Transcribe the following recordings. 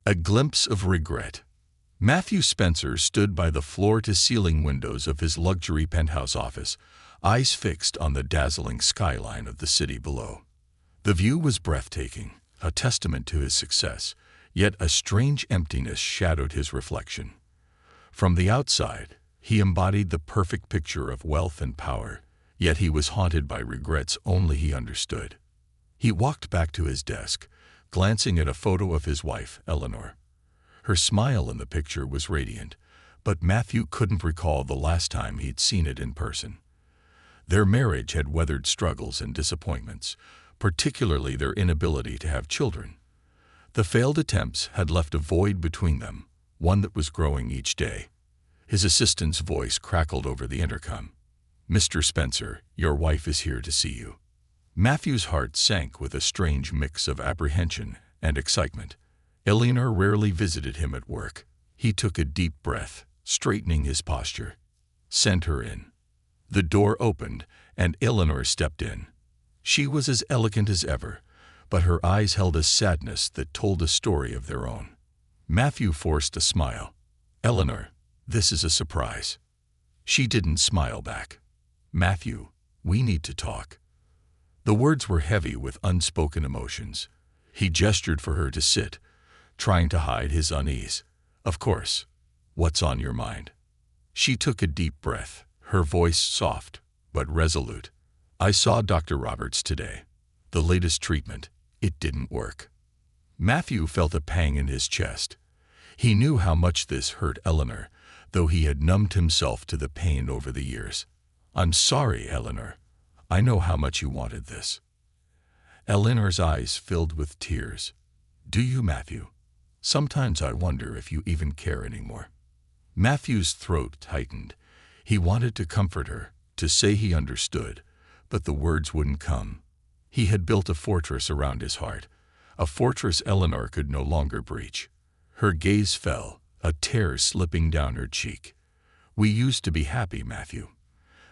A glimpse of regret. Matthew Spencer stood by the floor-to-ceiling windows of his luxury penthouse office, eyes fixed on the dazzling skyline of the city below. The view was breathtaking, a testament to his success, yet a strange emptiness shadowed his reflection. From the outside, he embodied the perfect picture of wealth and power, yet he was haunted by regrets only he understood. He walked back to his desk, glancing at a photo of his wife, Eleanor. Her smile in the picture was radiant, but Matthew couldn't recall the last time he'd seen it in person. Their marriage had weathered struggles and disappointments, particularly their inability to have children. The failed attempts had left a void between them, one that was growing each day. His assistant's voice crackled over the intercom. "Mr. Spencer, your wife is here to see you." Matthew's heart sank with a strange mix of apprehension and excitement. Eleanor rarely visited him at work. He took a deep breath, straightening his posture. "Send her in." The door opened, and Eleanor stepped in. She was as elegant as ever, but her eyes held a sadness that told a story of their own. Matthew forced a smile. "Eleanor, this is a surprise." She didn't smile back. "Matthew, we need to talk." The words were heavy with unspoken emotions. He gestured for her to sit, trying to hide his unease. "Of course. What's on your mind?" She took a deep breath, her voice soft but resolute. "I saw Dr. Roberts today. The latest treatment. It didn't work." Matthew felt a pang in his chest. He knew how much this hurt Eleanor, though he had numbed himself to the pain over the years. "I'm sorry, Eleanor. I know how much you wanted this." Eleanor's eyes filled with tears. "Do you, Matthew? Sometimes I wonder if you even care anymore." Matthew's throat tightened. He wanted to comfort her, to say he understood, but the words wouldn't come. He had built a fortress around his heart, a fortress Eleanor could no longer breach. Her gaze fell, a tear slipping down her cheek. "We used to be happy, Matthew.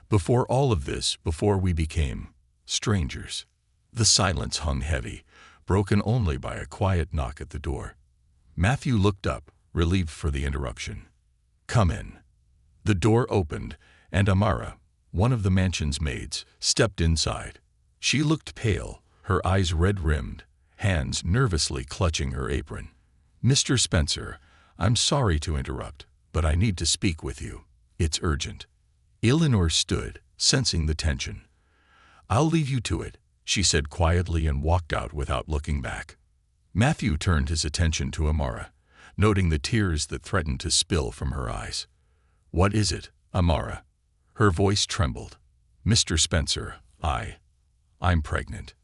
Before all of this, before we became strangers." The silence hung heavy, broken only by a quiet knock at the door. Matthew looked up, relieved for the interruption. "Come in." The door opened, and Amara, one of the mansion's maids, stepped inside. She looked pale, her eyes red-rimmed, hands nervously clutching her apron. "Mr. Spencer, I'm sorry to interrupt, but I need to speak with you. It's urgent." Eleanor stood, sensing the tension. "I'll leave you to it," she said quietly and walked out without looking back. Matthew turned his attention to Amara, noting the tears that threatened to spill from her eyes. "What is it, Amara?" Her voice trembled. "Mr. Spencer, I'm pregnant."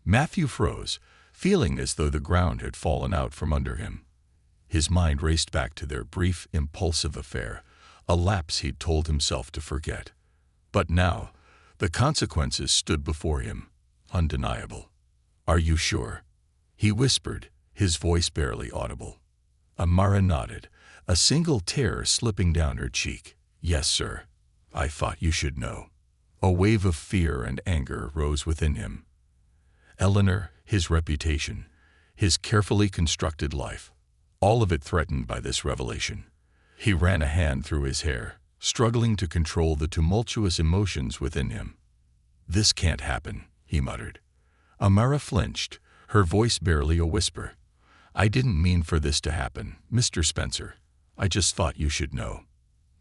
Matthew froze, feeling as though the ground had fallen out from under him. His mind raced back to their brief, impulsive affair, a lapse he'd told himself to forget. But now, the consequences stood before him, undeniable. "Are you sure?" he whispered, his voice barely audible. Amara nodded, a single tear slipping down her cheek. "Yes, sir. I thought you should know." A wave of fear and anger rose within him. Eleanor, his reputation, his carefully constructed life, all of it threatened by this revelation. He ran a hand through his hair, struggling to control the tumultuous emotions within him. "This can't happen," he muttered. Amara flinched, her voice barely a whisper. "I didn't mean for this to happen, Mr. Spencer. I just thought you should know."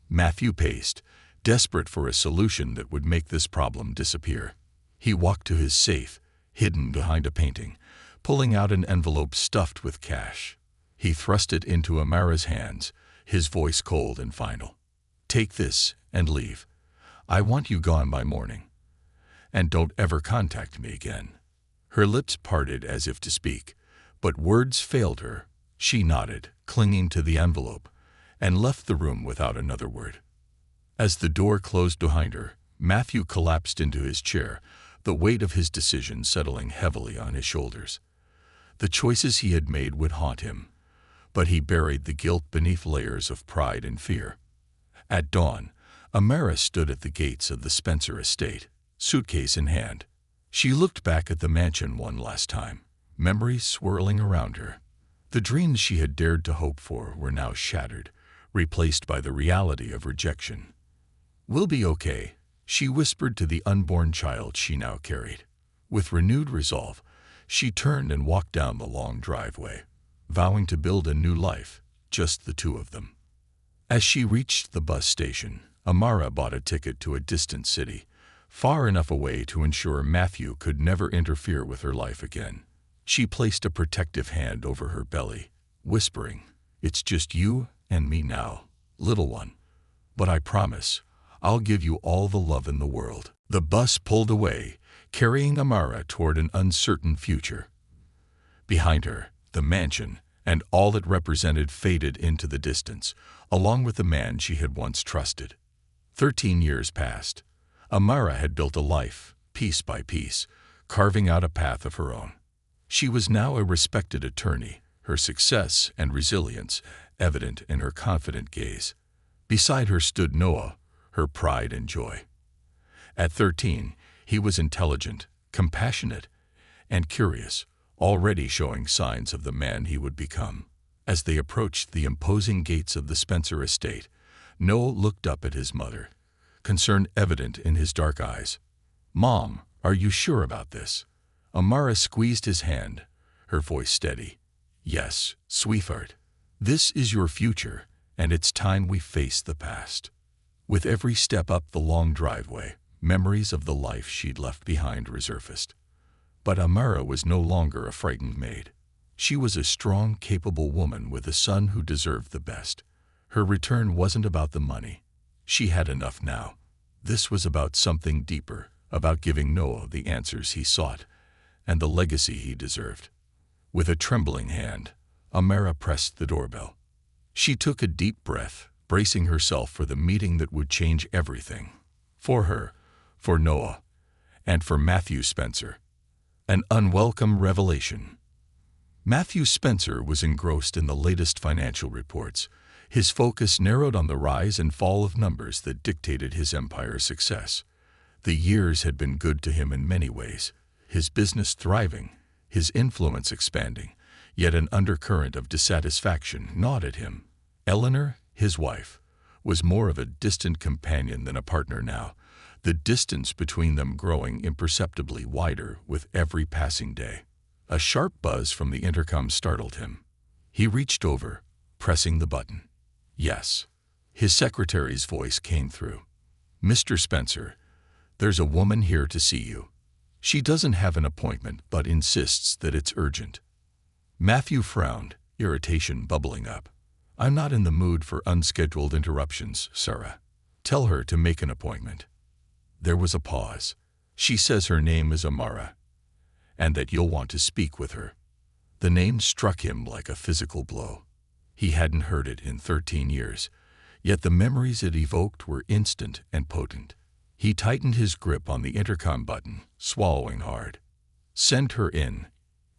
Matthew paced, desperate for a solution that would make this problem disappear. He walked to his safe, hidden behind a painting, pulling out an envelope stuffed with cash. He thrust it into Amara's hands, his voice cold and final. "Take this and leave. I want you gone by morning. And don't ever contact me again." Her lips parted as if to speak, but words failed her. She nodded, clinging to the envelope, and left the room without another word. As the door closed behind her, Matthew collapsed into his chair, the weight of his decision settling heavily on his shoulders. The choices he had made would haunt him, but he buried the guilt beneath layers of pride and fear. At dawn, Amara stood at the gates of the Spencer estate, suitcase in hand. She looked back at the mansion one last time, memories swirling around her. The dreams she had dared to hope for were now shattered, replaced by the reality of rejection. "We'll be okay," she whispered to the unborn child she now carried. With renewed resolve, she turned and walked down the long driveway, vowing to build a new life, just the two of them. As she reached the bus station, Amara bought a ticket to a distant city, far enough away to ensure Matthew could never interfere with her life again. She placed a protective hand over her belly, whispering, "It's just you and me now, little one. But I promise, I'll give you all the love in the world." The bus pulled away, carrying Amara toward an uncertain future. Behind her, the mansion and all it represented faded into the distance, along with the man she had once trusted. 13 years passed. Amara had built a life, piece by piece, carving out a path of her own. She was now a respected attorney, her success and resilience evident in her confident gaze. Beside her stood Noah, her pride and joy. At 13, he was intelligent, compassionate, and curious, already showing signs of the man he would become. As they approached the imposing gates of the Spencer estate, Noah looked up at his mother, concern evident in his dark eyes. "Mom, are you sure about this?" Amara squeezed his hand, her voice steady. "Yes, sweetheart. This is your future, and it's time we face the past." With every step up the long driveway, memories of the life she'd left behind resurfaced. But Amara was no longer a frightened maid. She was a strong, capable woman with a son who deserved the best. Her return wasn't about the money. She had enough now. This was about something deeper, about giving Noah the answers he sought and the legacy he deserved. With a trembling hand, Amara pressed the doorbell. She took a deep breath, bracing herself for the meeting that would change everything. For her, for Noah, and for Matthew Spencer. An unwelcome revelation. Matthew Spencer was engrossed in the latest financial reports, his focus narrowed on the rise and fall of numbers that dictated his empire's success. The years had been good to him in many ways, his business thriving, his influence expanding, yet an undercurrent of dissatisfaction gnawed at him. Eleanor, his wife, was more of a distant companion than a partner now, the distance between them growing imperceptibly wider with every passing day. A sharp buzz from the intercom startled him. He reached over, pressing the button. "Yes." His secretary's voice came through. "Mr. Spencer, there's a woman here to see you. She doesn't have an appointment but insists that it's urgent." Matthew frowned, irritation bubbling up. "I'm not in the mood for unscheduled interruptions, Sarah. Tell her to make an appointment." There was a pause. "She says her name is Amara, and that you'll want to speak with her." The name struck him like a physical blow. He hadn't heard it in 13 years, yet the memories it evoked were instant and potent. He tightened his grip on the intercom button, swallowing hard. "Send her in,"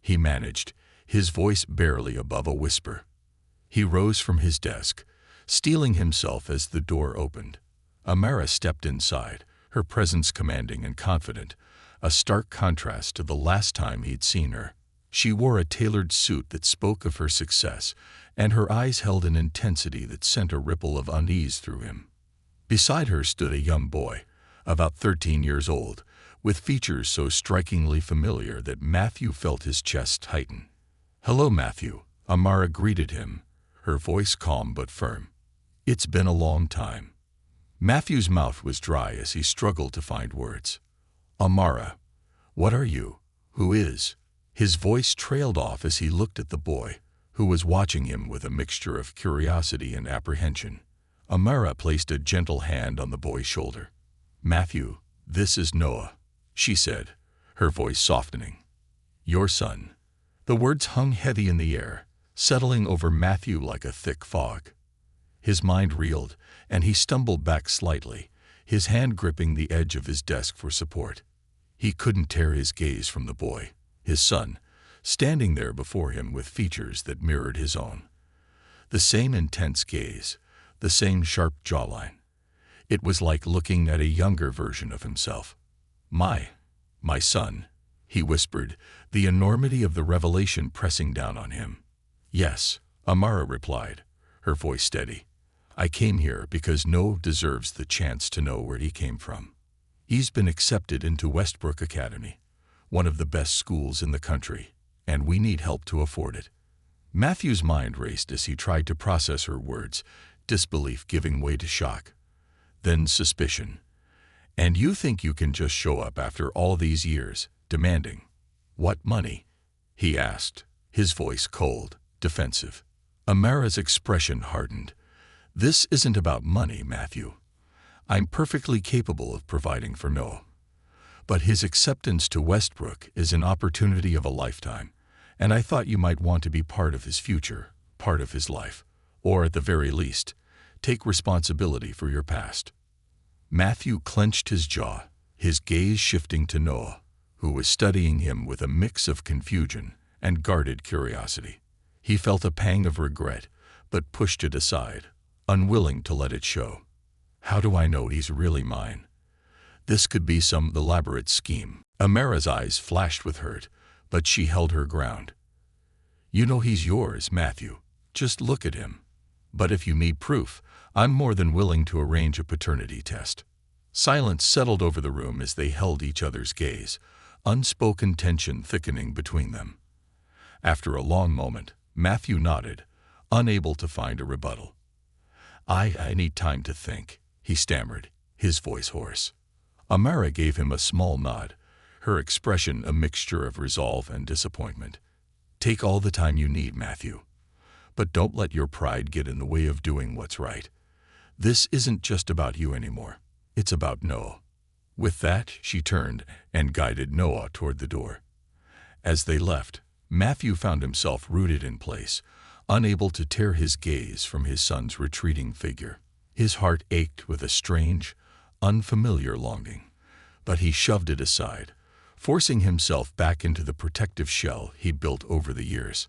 he managed, his voice barely above a whisper. He rose from his desk, steeling himself as the door opened. Amara stepped inside, her presence commanding and confident, a stark contrast to the last time he'd seen her. She wore a tailored suit that spoke of her success, and her eyes held an intensity that sent a ripple of unease through him. Beside her stood a young boy, about 13 years old, with features so strikingly familiar that Matthew felt his chest tighten. "Hello, Matthew," Amara greeted him, her voice calm but firm. "It's been a long time." Matthew's mouth was dry as he struggled to find words. "Amara, what are you? Who is?" His voice trailed off as he looked at the boy, who was watching him with a mixture of curiosity and apprehension. Amara placed a gentle hand on the boy's shoulder. "Matthew, this is Noah," she said, her voice softening. "Your son." The words hung heavy in the air, settling over Matthew like a thick fog. His mind reeled, and he stumbled back slightly, his hand gripping the edge of his desk for support. He couldn't tear his gaze from the boy, his son, standing there before him with features that mirrored his own. The same intense gaze, the same sharp jawline. It was like looking at a younger version of himself. My son," he whispered, the enormity of the revelation pressing down on him. Yes, Amara replied, her voice steady. I came here because Noah deserves the chance to know where he came from. He's been accepted into Westbrook Academy, one of the best schools in the country, and we need help to afford it. Matthew's mind raced as he tried to process her words, disbelief giving way to shock. Then suspicion. And you think you can just show up after all these years, demanding what money? He asked, his voice cold, defensive. Amara's expression hardened. This isn't about money, Matthew. I'm perfectly capable of providing for Noah. But his acceptance to Westbrook is an opportunity of a lifetime, and I thought you might want to be part of his future, part of his life, or at the very least, take responsibility for your past. Matthew clenched his jaw, his gaze shifting to Noah, who was studying him with a mix of confusion and guarded curiosity. He felt a pang of regret, but pushed it aside, unwilling to let it show. How do I know he's really mine? This could be some elaborate scheme. Amara's eyes flashed with hurt, but she held her ground. You know he's yours, Matthew. Just look at him. But if you need proof, I'm more than willing to arrange a paternity test. Silence settled over the room as they held each other's gaze, unspoken tension thickening between them. After a long moment, Matthew nodded, unable to find a rebuttal. I need time to think, he stammered, his voice hoarse. Amara gave him a small nod, her expression a mixture of resolve and disappointment. Take all the time you need, Matthew. But don't let your pride get in the way of doing what's right. This isn't just about you anymore. It's about Noah. With that, she turned and guided Noah toward the door. As they left, Matthew found himself rooted in place, unable to tear his gaze from his son's retreating figure. His heart ached with a strange, unfamiliar longing, but he shoved it aside, forcing himself back into the protective shell he'd built over the years.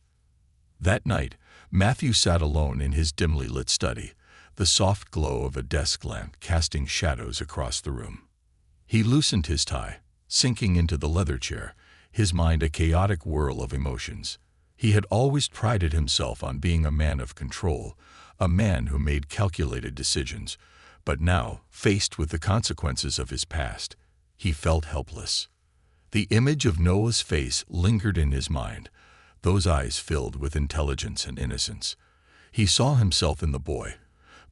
That night, Matthew sat alone in his dimly lit study, the soft glow of a desk lamp casting shadows across the room. He loosened his tie, sinking into the leather chair, his mind a chaotic whirl of emotions. He had always prided himself on being a man of control, a man who made calculated decisions, but now, faced with the consequences of his past, he felt helpless. The image of Noah's face lingered in his mind, those eyes filled with intelligence and innocence. He saw himself in the boy,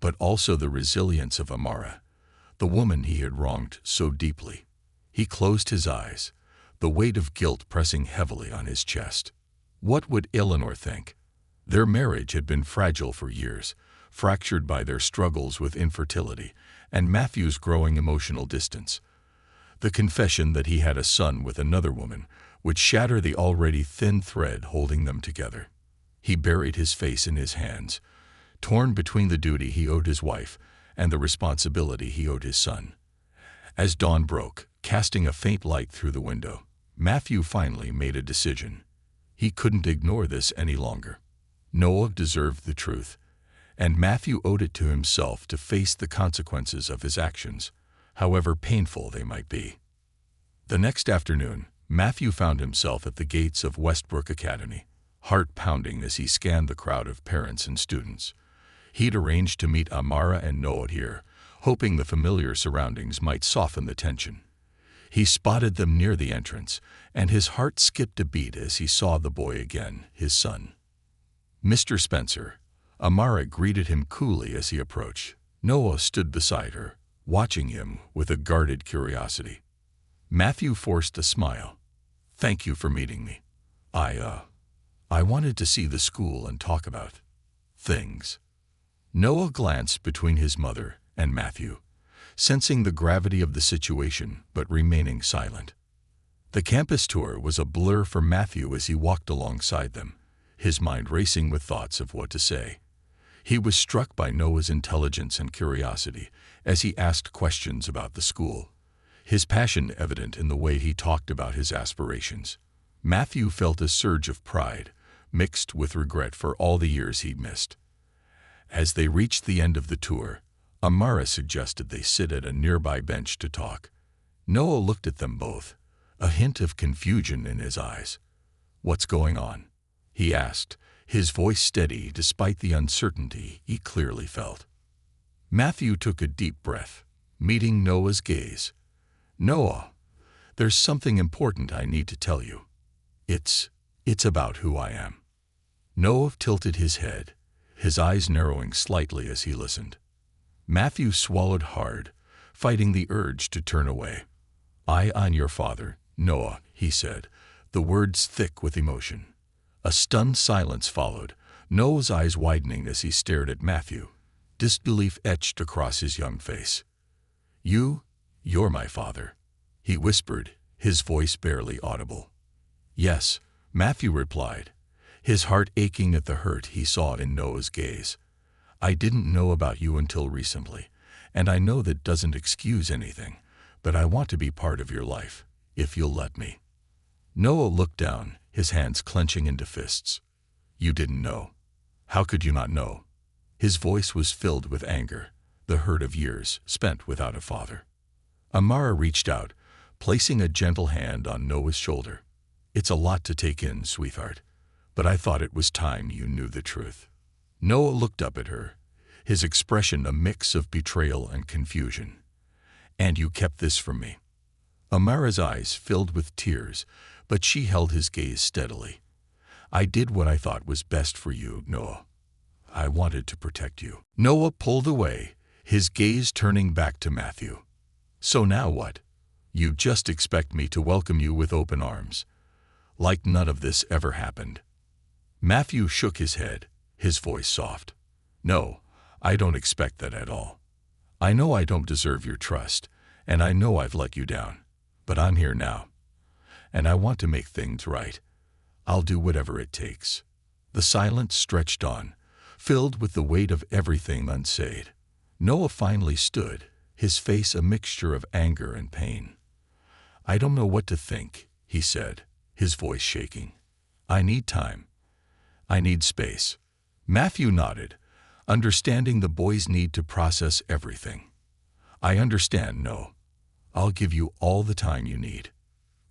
but also the resilience of Amara, the woman he had wronged so deeply. He closed his eyes, the weight of guilt pressing heavily on his chest. What would Eleanor think? Their marriage had been fragile for years, fractured by their struggles with infertility and Matthew's growing emotional distance. The confession that he had a son with another woman would shatter the already thin thread holding them together. He buried his face in his hands, torn between the duty he owed his wife and the responsibility he owed his son. As dawn broke, casting a faint light through the window, Matthew finally made a decision. He couldn't ignore this any longer. Noah deserved the truth, and Matthew owed it to himself to face the consequences of his actions, however painful they might be. The next afternoon, Matthew found himself at the gates of Westbrook Academy, heart pounding as he scanned the crowd of parents and students. He'd arranged to meet Amara and Noah here, hoping the familiar surroundings might soften the tension. He spotted them near the entrance, and his heart skipped a beat as he saw the boy again, his son. Mr. Spencer. Amara greeted him coolly as he approached. Noah stood beside her, watching him with a guarded curiosity. Matthew forced a smile. Thank you for meeting me. I wanted to see the school and talk about things. Noah glanced between his mother and Matthew, sensing the gravity of the situation but remaining silent. The campus tour was a blur for Matthew as he walked alongside them, his mind racing with thoughts of what to say. He was struck by Noah's intelligence and curiosity as he asked questions about the school, his passion evident in the way he talked about his aspirations. Matthew felt a surge of pride, mixed with regret for all the years he'd missed. As they reached the end of the tour, Amara suggested they sit at a nearby bench to talk. Noah looked at them both, a hint of confusion in his eyes. What's going on? He asked, his voice steady despite the uncertainty he clearly felt. Matthew took a deep breath, meeting Noah's gaze. "Noah, there's something important I need to tell you. It's about who I am." Noah tilted his head, his eyes narrowing slightly as he listened. Matthew swallowed hard, fighting the urge to turn away. "I'm your father, Noah," he said, the words thick with emotion. A stunned silence followed, Noah's eyes widening as he stared at Matthew, disbelief etched across his young face. You're my father," he whispered, his voice barely audible. "Yes," Matthew replied, his heart aching at the hurt he saw in Noah's gaze. "I didn't know about you until recently, and I know that doesn't excuse anything, but I want to be part of your life, if you'll let me." Noah looked down, his hands clenching into fists. "You didn't know? How could you not know?" His voice was filled with anger, the hurt of years spent without a father. Amara reached out, placing a gentle hand on Noah's shoulder. "It's a lot to take in, sweetheart, but I thought it was time you knew the truth." Noah looked up at her, his expression a mix of betrayal and confusion. "And you kept this from me?" Amara's eyes filled with tears, but she held his gaze steadily. "I did what I thought was best for you, Noah. I wanted to protect you." Noah pulled away, his gaze turning back to Matthew. "So now what? You just expect me to welcome you with open arms, like none of this ever happened?" Matthew shook his head, his voice soft. "No, I don't expect that at all. I know I don't deserve your trust, and I know I've let you down, but I'm here now, and I want to make things right. I'll do whatever it takes." The silence stretched on, filled with the weight of everything unsaid. Noah finally stood, his face a mixture of anger and pain. "I don't know what to think," he said, his voice shaking. "I need time. I need space." Matthew nodded, understanding the boy's need to process everything. "I understand, Noah. I'll give you all the time you need."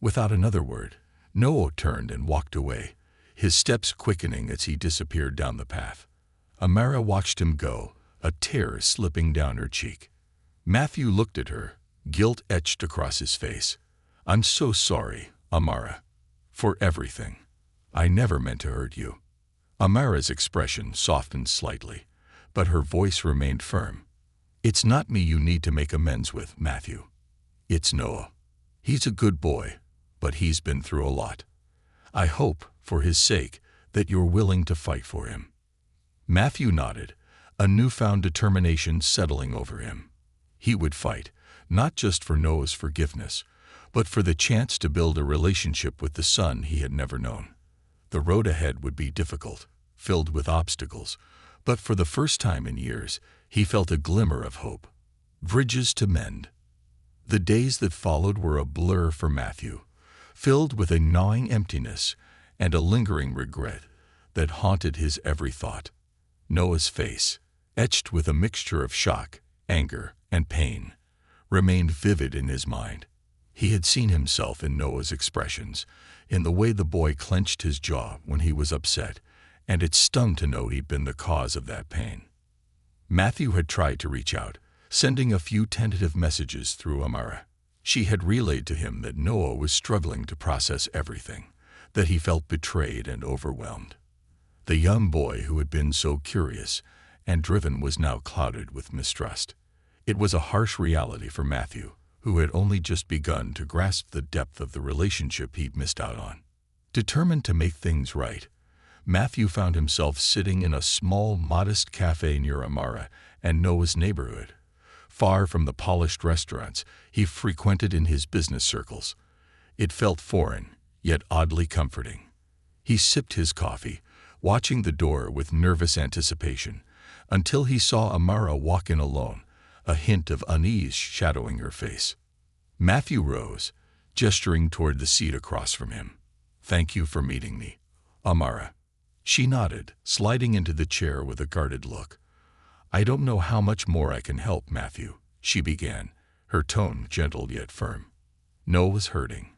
Without another word, Noah turned and walked away, his steps quickening as he disappeared down the path. Amara watched him go, a tear slipping down her cheek. Matthew looked at her, guilt etched across his face. "I'm so sorry, Amara, for everything. I never meant to hurt you." Amara's expression softened slightly, but her voice remained firm. "It's not me you need to make amends with, Matthew. It's Noah. He's a good boy, but he's been through a lot. I hope, for his sake, that you're willing to fight for him." Matthew nodded, a newfound determination settling over him. He would fight, not just for Noah's forgiveness, but for the chance to build a relationship with the son he had never known. The road ahead would be difficult, filled with obstacles, but for the first time in years, he felt a glimmer of hope. Bridges to mend. The days that followed were a blur for Matthew, filled with a gnawing emptiness and a lingering regret that haunted his every thought. Noah's face, etched with a mixture of shock, anger, and pain, remained vivid in his mind. He had seen himself in Noah's expressions, in the way the boy clenched his jaw when he was upset, and it stung to know he'd been the cause of that pain. Matthew had tried to reach out, sending a few tentative messages through Amara. She had relayed to him that Noah was struggling to process everything, that he felt betrayed and overwhelmed. The young boy who had been so curious and driven was now clouded with mistrust. It was a harsh reality for Matthew, who had only just begun to grasp the depth of the relationship he'd missed out on. Determined to make things right, Matthew found himself sitting in a small, modest cafe near Amara and Noah's neighborhood, far from the polished restaurants he frequented in his business circles. It felt foreign, yet oddly comforting. He sipped his coffee, watching the door with nervous anticipation, until he saw Amara walk in alone, a hint of unease shadowing her face. Matthew rose, gesturing toward the seat across from him. "Thank you for meeting me, Amara." She nodded, sliding into the chair with a guarded look. "I don't know how much more I can help, Matthew," she began, her tone gentle yet firm. "Noah was hurting.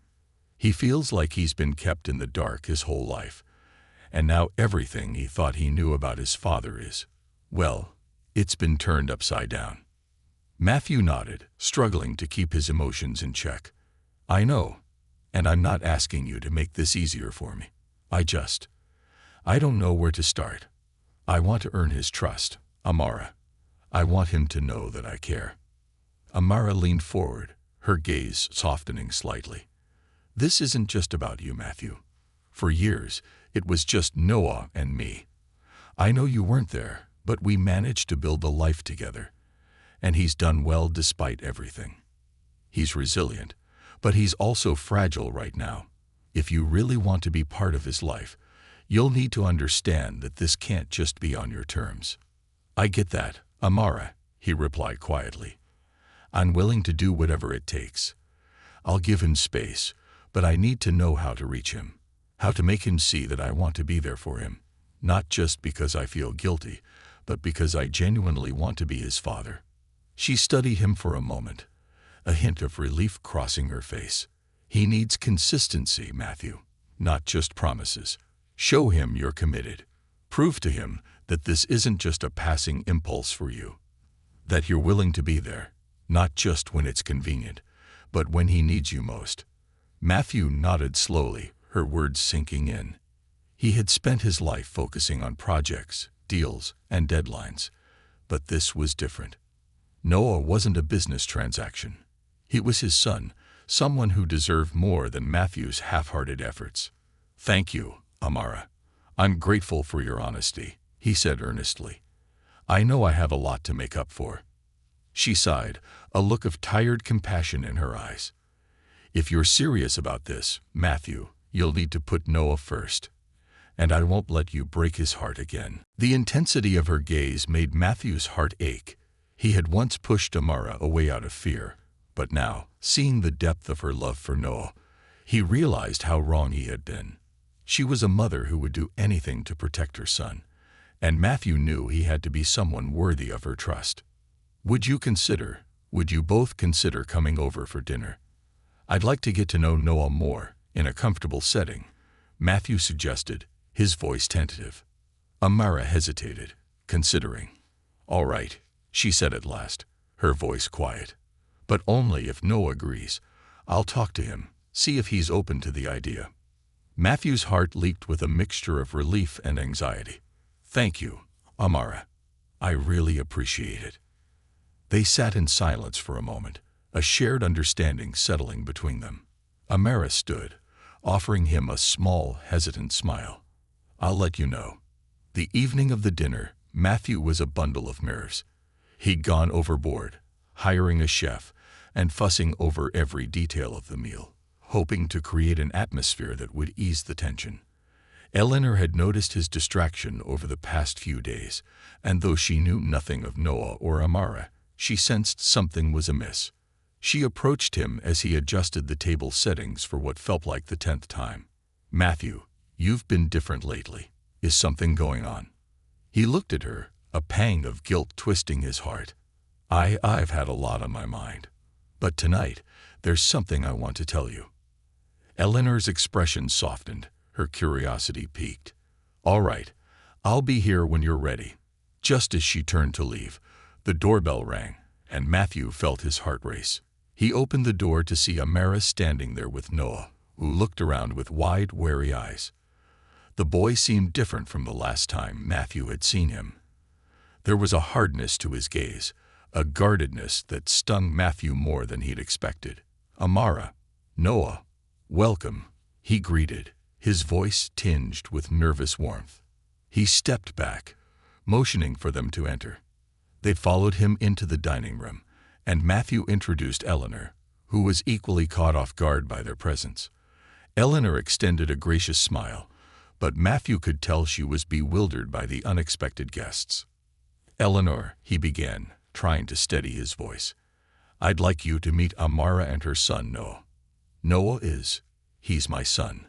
He feels like he's been kept in the dark his whole life, and now everything he thought he knew about his father is, well, it's been turned upside down. Matthew nodded, struggling to keep his emotions in check. I know, and I'm not asking you to make this easier for me. I don't know where to start. I want to earn his trust, Amara. I want him to know that I care. Amara leaned forward, her gaze softening slightly. This isn't just about you, Matthew. For years, it was just Noah and me. I know you weren't there, but we managed to build a life together. And he's done well despite everything. He's resilient, but he's also fragile right now. If you really want to be part of his life, you'll need to understand that this can't just be on your terms. I get that, Amara, he replied quietly. I'm willing to do whatever it takes. I'll give him space, but I need to know how to reach him, how to make him see that I want to be there for him, not just because I feel guilty, but because I genuinely want to be his father. She studied him for a moment, a hint of relief crossing her face. He needs consistency, Matthew, not just promises. Show him you're committed. Prove to him that this isn't just a passing impulse for you, that you're willing to be there, not just when it's convenient, but when he needs you most. Matthew nodded slowly, her words sinking in. He had spent his life focusing on projects, deals, and deadlines, but this was different. Noah wasn't a business transaction. He was his son, someone who deserved more than Matthew's half-hearted efforts. Thank you, Amara. I'm grateful for your honesty, he said earnestly. I know I have a lot to make up for. She sighed, a look of tired compassion in her eyes. If you're serious about this, Matthew, you'll need to put Noah first. And I won't let you break his heart again. The intensity of her gaze made Matthew's heart ache. He had once pushed Amara away out of fear, but now, seeing the depth of her love for Noah, he realized how wrong he had been. She was a mother who would do anything to protect her son, and Matthew knew he had to be someone worthy of her trust. Would you both consider coming over for dinner? I'd like to get to know Noah more, in a comfortable setting, Matthew suggested, his voice tentative. Amara hesitated, considering. All right, she said at last, her voice quiet. But only if Noah agrees. I'll talk to him, see if he's open to the idea. Matthew's heart leaped with a mixture of relief and anxiety. Thank you, Amara. I really appreciate it. They sat in silence for a moment, a shared understanding settling between them. Amara stood, offering him a small, hesitant smile. I'll let you know. The evening of the dinner, Matthew was a bundle of nerves. He'd gone overboard, hiring a chef and fussing over every detail of the meal, hoping to create an atmosphere that would ease the tension. Eleanor had noticed his distraction over the past few days, and though she knew nothing of Noah or Amara, she sensed something was amiss. She approached him as he adjusted the table settings for what felt like the 10th time. Matthew, you've been different lately. Is something going on? He looked at her, a pang of guilt twisting his heart. I've had a lot on my mind. But tonight, there's something I want to tell you. Eleanor's expression softened, her curiosity piqued. All right, I'll be here when you're ready. Just as she turned to leave, the doorbell rang, and Matthew felt his heart race. He opened the door to see Amara standing there with Noah, who looked around with wide, wary eyes. The boy seemed different from the last time Matthew had seen him. There was a hardness to his gaze, a guardedness that stung Matthew more than he'd expected. Amara, Noah, welcome, he greeted, his voice tinged with nervous warmth. He stepped back, motioning for them to enter. They followed him into the dining room, and Matthew introduced Eleanor, who was equally caught off guard by their presence. Eleanor extended a gracious smile, but Matthew could tell she was bewildered by the unexpected guests. Eleanor, he began, trying to steady his voice. I'd like you to meet Amara and her son, Noah. Noah he's my son.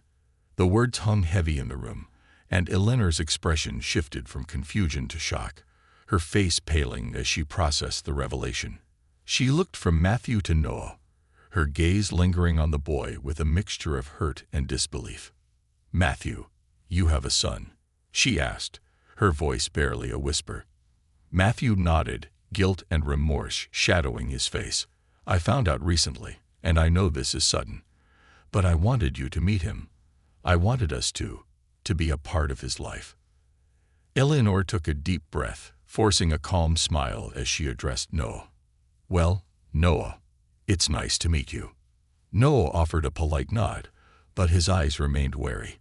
The words hung heavy in the room, and Eleanor's expression shifted from confusion to shock, her face paling as she processed the revelation. She looked from Matthew to Noah, her gaze lingering on the boy with a mixture of hurt and disbelief. Matthew, you have a son, she asked, her voice barely a whisper. Matthew nodded, guilt and remorse shadowing his face. I found out recently, and I know this is sudden. But I wanted you to meet him. I wanted us to be a part of his life. Eleanor took a deep breath, forcing a calm smile as she addressed Noah. Well, Noah, it's nice to meet you. Noah offered a polite nod, but his eyes remained wary.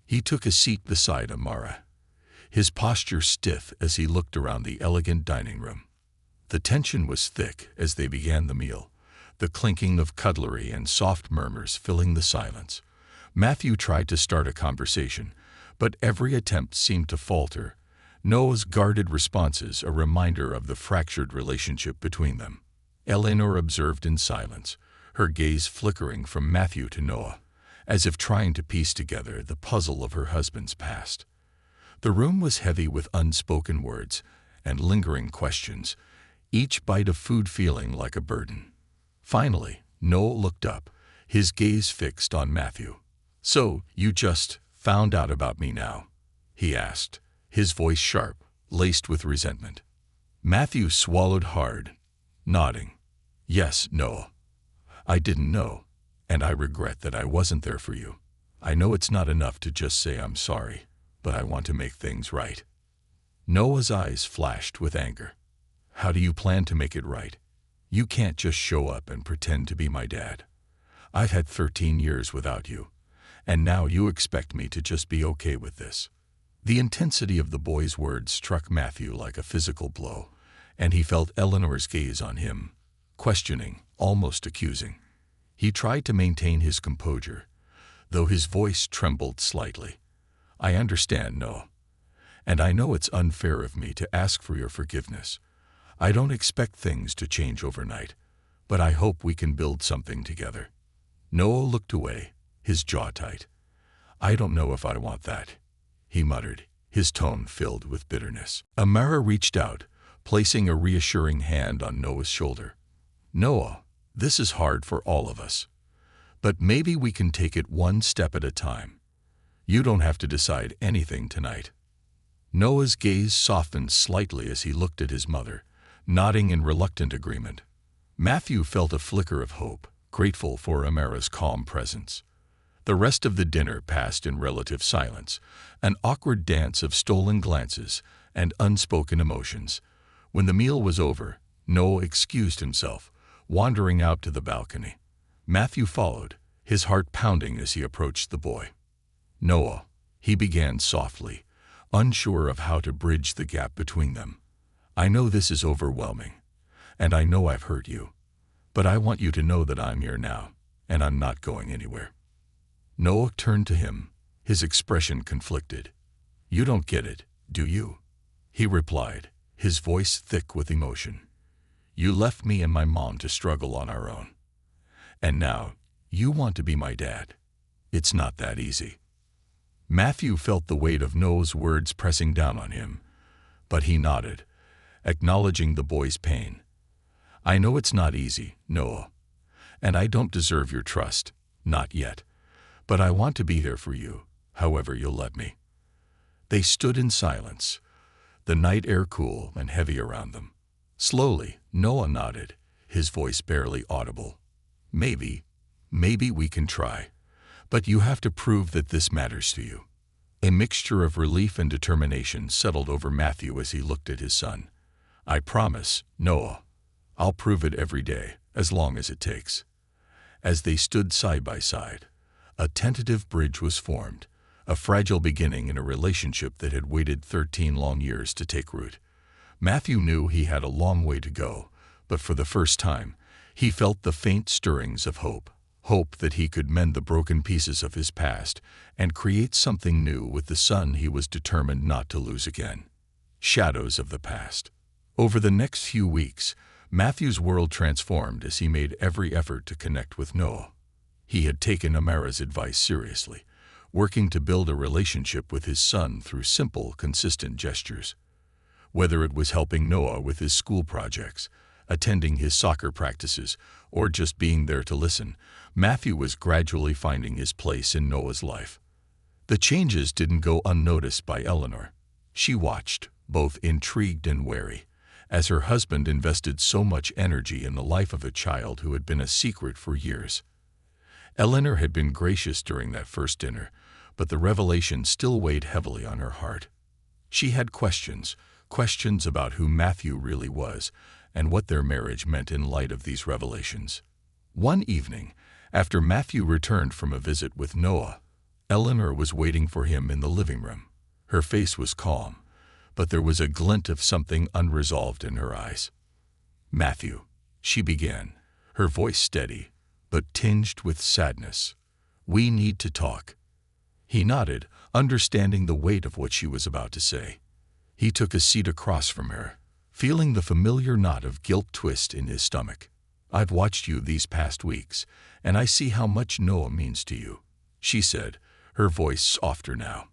He took a seat beside Amara, his posture stiff as he looked around the elegant dining room. The tension was thick as they began the meal, the clinking of cutlery and soft murmurs filling the silence. Matthew tried to start a conversation, but every attempt seemed to falter, Noah's guarded responses a reminder of the fractured relationship between them. Eleanor observed in silence, her gaze flickering from Matthew to Noah, as if trying to piece together the puzzle of her husband's past. The room was heavy with unspoken words and lingering questions, each bite of food feeling like a burden. Finally, Noah looked up, his gaze fixed on Matthew. So, you just found out about me now? He asked, his voice sharp, laced with resentment. Matthew swallowed hard, nodding. Yes, Noah. I didn't know, and I regret that I wasn't there for you. I know it's not enough to just say I'm sorry, but I want to make things right. Noah's eyes flashed with anger. How do you plan to make it right? You can't just show up and pretend to be my dad. I've had 13 years without you, and now you expect me to just be okay with this. The intensity of the boy's words struck Matthew like a physical blow, and he felt Eleanor's gaze on him, questioning, almost accusing. He tried to maintain his composure, though his voice trembled slightly. I understand, Noah, and I know it's unfair of me to ask for your forgiveness. I don't expect things to change overnight, but I hope we can build something together. Noah looked away, his jaw tight. I don't know if I want that, he muttered, his tone filled with bitterness. Amara reached out, placing a reassuring hand on Noah's shoulder. Noah, this is hard for all of us, but maybe we can take it one step at a time. You don't have to decide anything tonight. Noah's gaze softened slightly as he looked at his mother, nodding in reluctant agreement. Matthew felt a flicker of hope, grateful for Amara's calm presence. The rest of the dinner passed in relative silence, an awkward dance of stolen glances and unspoken emotions. When the meal was over, Noah excused himself, wandering out to the balcony. Matthew followed, his heart pounding as he approached the boy. Noah, he began softly, unsure of how to bridge the gap between them. I know this is overwhelming, and I know I've hurt you, but I want you to know that I'm here now, and I'm not going anywhere. Noah turned to him, his expression conflicted. You don't get it, do you? He replied, his voice thick with emotion. You left me and my mom to struggle on our own. And now, you want to be my dad. It's not that easy. Matthew felt the weight of Noah's words pressing down on him, but he nodded, acknowledging the boy's pain. I know it's not easy, Noah, and I don't deserve your trust, not yet, but I want to be there for you, however you'll let me. They stood in silence, the night air cool and heavy around them. Slowly, Noah nodded, his voice barely audible. Maybe we can try, but you have to prove that this matters to you. A mixture of relief and determination settled over Matthew as he looked at his son. I promise, Noah, I'll prove it every day, as long as it takes. As they stood side by side, a tentative bridge was formed, a fragile beginning in a relationship that had waited 13 long years to take root. Matthew knew he had a long way to go, but for the first time, he felt the faint stirrings of hope that he could mend the broken pieces of his past and create something new with the son he was determined not to lose again. Shadows of the past. Over the next few weeks, Matthew's world transformed as he made every effort to connect with Noah. He had taken Amara's advice seriously, working to build a relationship with his son through simple, consistent gestures. Whether it was helping Noah with his school projects, attending his soccer practices, or just being there to listen, Matthew was gradually finding his place in Noah's life. The changes didn't go unnoticed by Eleanor. She watched, both intrigued and wary, as her husband invested so much energy in the life of a child who had been a secret for years. Eleanor had been gracious during that first dinner, but the revelation still weighed heavily on her heart. She had questions about who Matthew really was and what their marriage meant in light of these revelations. One evening, after Matthew returned from a visit with Noah, Eleanor was waiting for him in the living room. Her face was calm, but there was a glint of something unresolved in her eyes. "Matthew," she began, her voice steady, but tinged with sadness. "We need to talk." He nodded, understanding the weight of what she was about to say. He took a seat across from her, feeling the familiar knot of guilt twist in his stomach. "I've watched you these past weeks, and I see how much Noah means to you," she said, her voice softer now.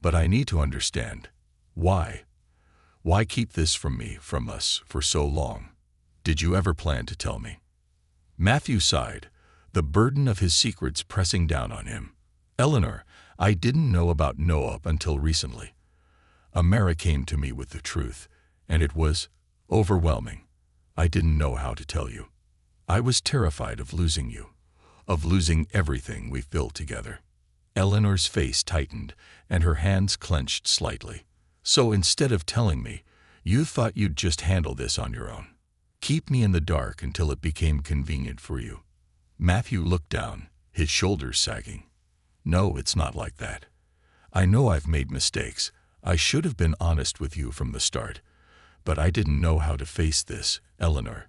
"But I need to understand. Why? Why keep this from us, for so long? Did you ever plan to tell me?" Matthew sighed, the burden of his secrets pressing down on him. "Eleanor, I didn't know about Noah until recently. Amara came to me with the truth, and it was overwhelming. I didn't know how to tell you. I was terrified of losing you, of losing everything we've built together." Eleanor's face tightened, and her hands clenched slightly. "So instead of telling me, you thought you'd just handle this on your own? Keep me in the dark until it became convenient for you?" Matthew looked down, his shoulders sagging. "No, it's not like that. I know I've made mistakes. I should have been honest with you from the start. But I didn't know how to face this, Eleanor.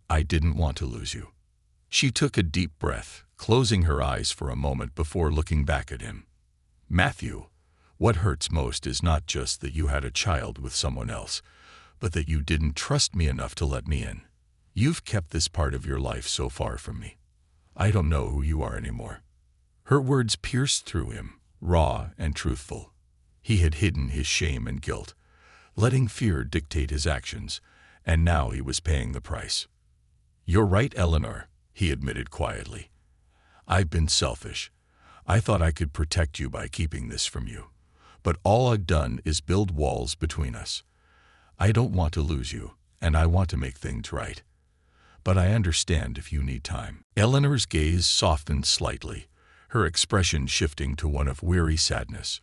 I didn't want to lose you." She took a deep breath, closing her eyes for a moment before looking back at him. "Matthew, what hurts most is not just that you had a child with someone else, but that you didn't trust me enough to let me in. You've kept this part of your life so far from me. I don't know who you are anymore." Her words pierced through him, raw and truthful. He had hidden his shame and guilt, letting fear dictate his actions, and now he was paying the price. "You're right, Eleanor," he admitted quietly. "I've been selfish. I thought I could protect you by keeping this from you. But all I've done is build walls between us. I don't want to lose you, and I want to make things right. But I understand if you need time." Eleanor's gaze softened slightly, her expression shifting to one of weary sadness.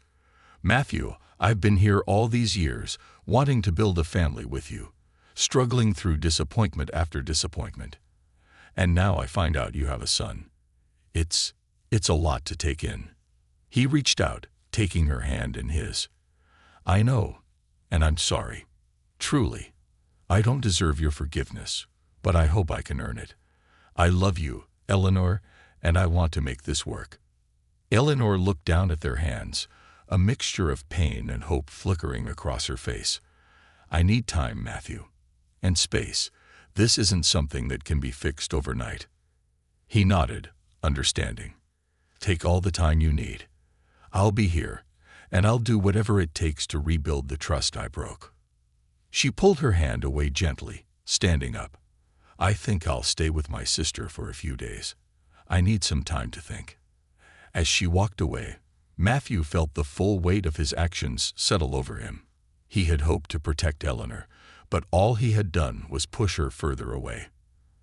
"Matthew, I've been here all these years, wanting to build a family with you, struggling through disappointment after disappointment. And now I find out you have a son. It's a lot to take in." He reached out, taking her hand in his. "I know, and I'm sorry. Truly. I don't deserve your forgiveness, but I hope I can earn it. I love you, Eleanor, and I want to make this work." Eleanor looked down at their hands, a mixture of pain and hope flickering across her face. "I need time, Matthew. And space. This isn't something that can be fixed overnight." He nodded, understanding. "Take all the time you need. I'll be here, and I'll do whatever it takes to rebuild the trust I broke." She pulled her hand away gently, standing up. "I think I'll stay with my sister for a few days. I need some time to think." As she walked away, Matthew felt the full weight of his actions settle over him. He had hoped to protect Eleanor, but all he had done was push her further away.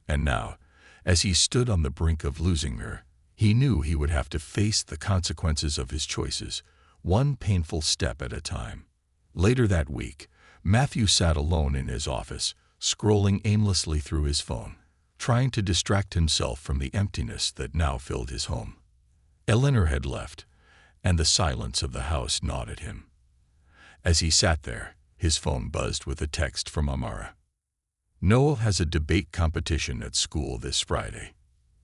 And now, as he stood on the brink of losing her, he knew he would have to face the consequences of his choices, one painful step at a time. Later that week, Matthew sat alone in his office, scrolling aimlessly through his phone, trying to distract himself from the emptiness that now filled his home. Eleanor had left, and the silence of the house gnawed at him. As he sat there, his phone buzzed with a text from Amara. "Noel has a debate competition at school this Friday.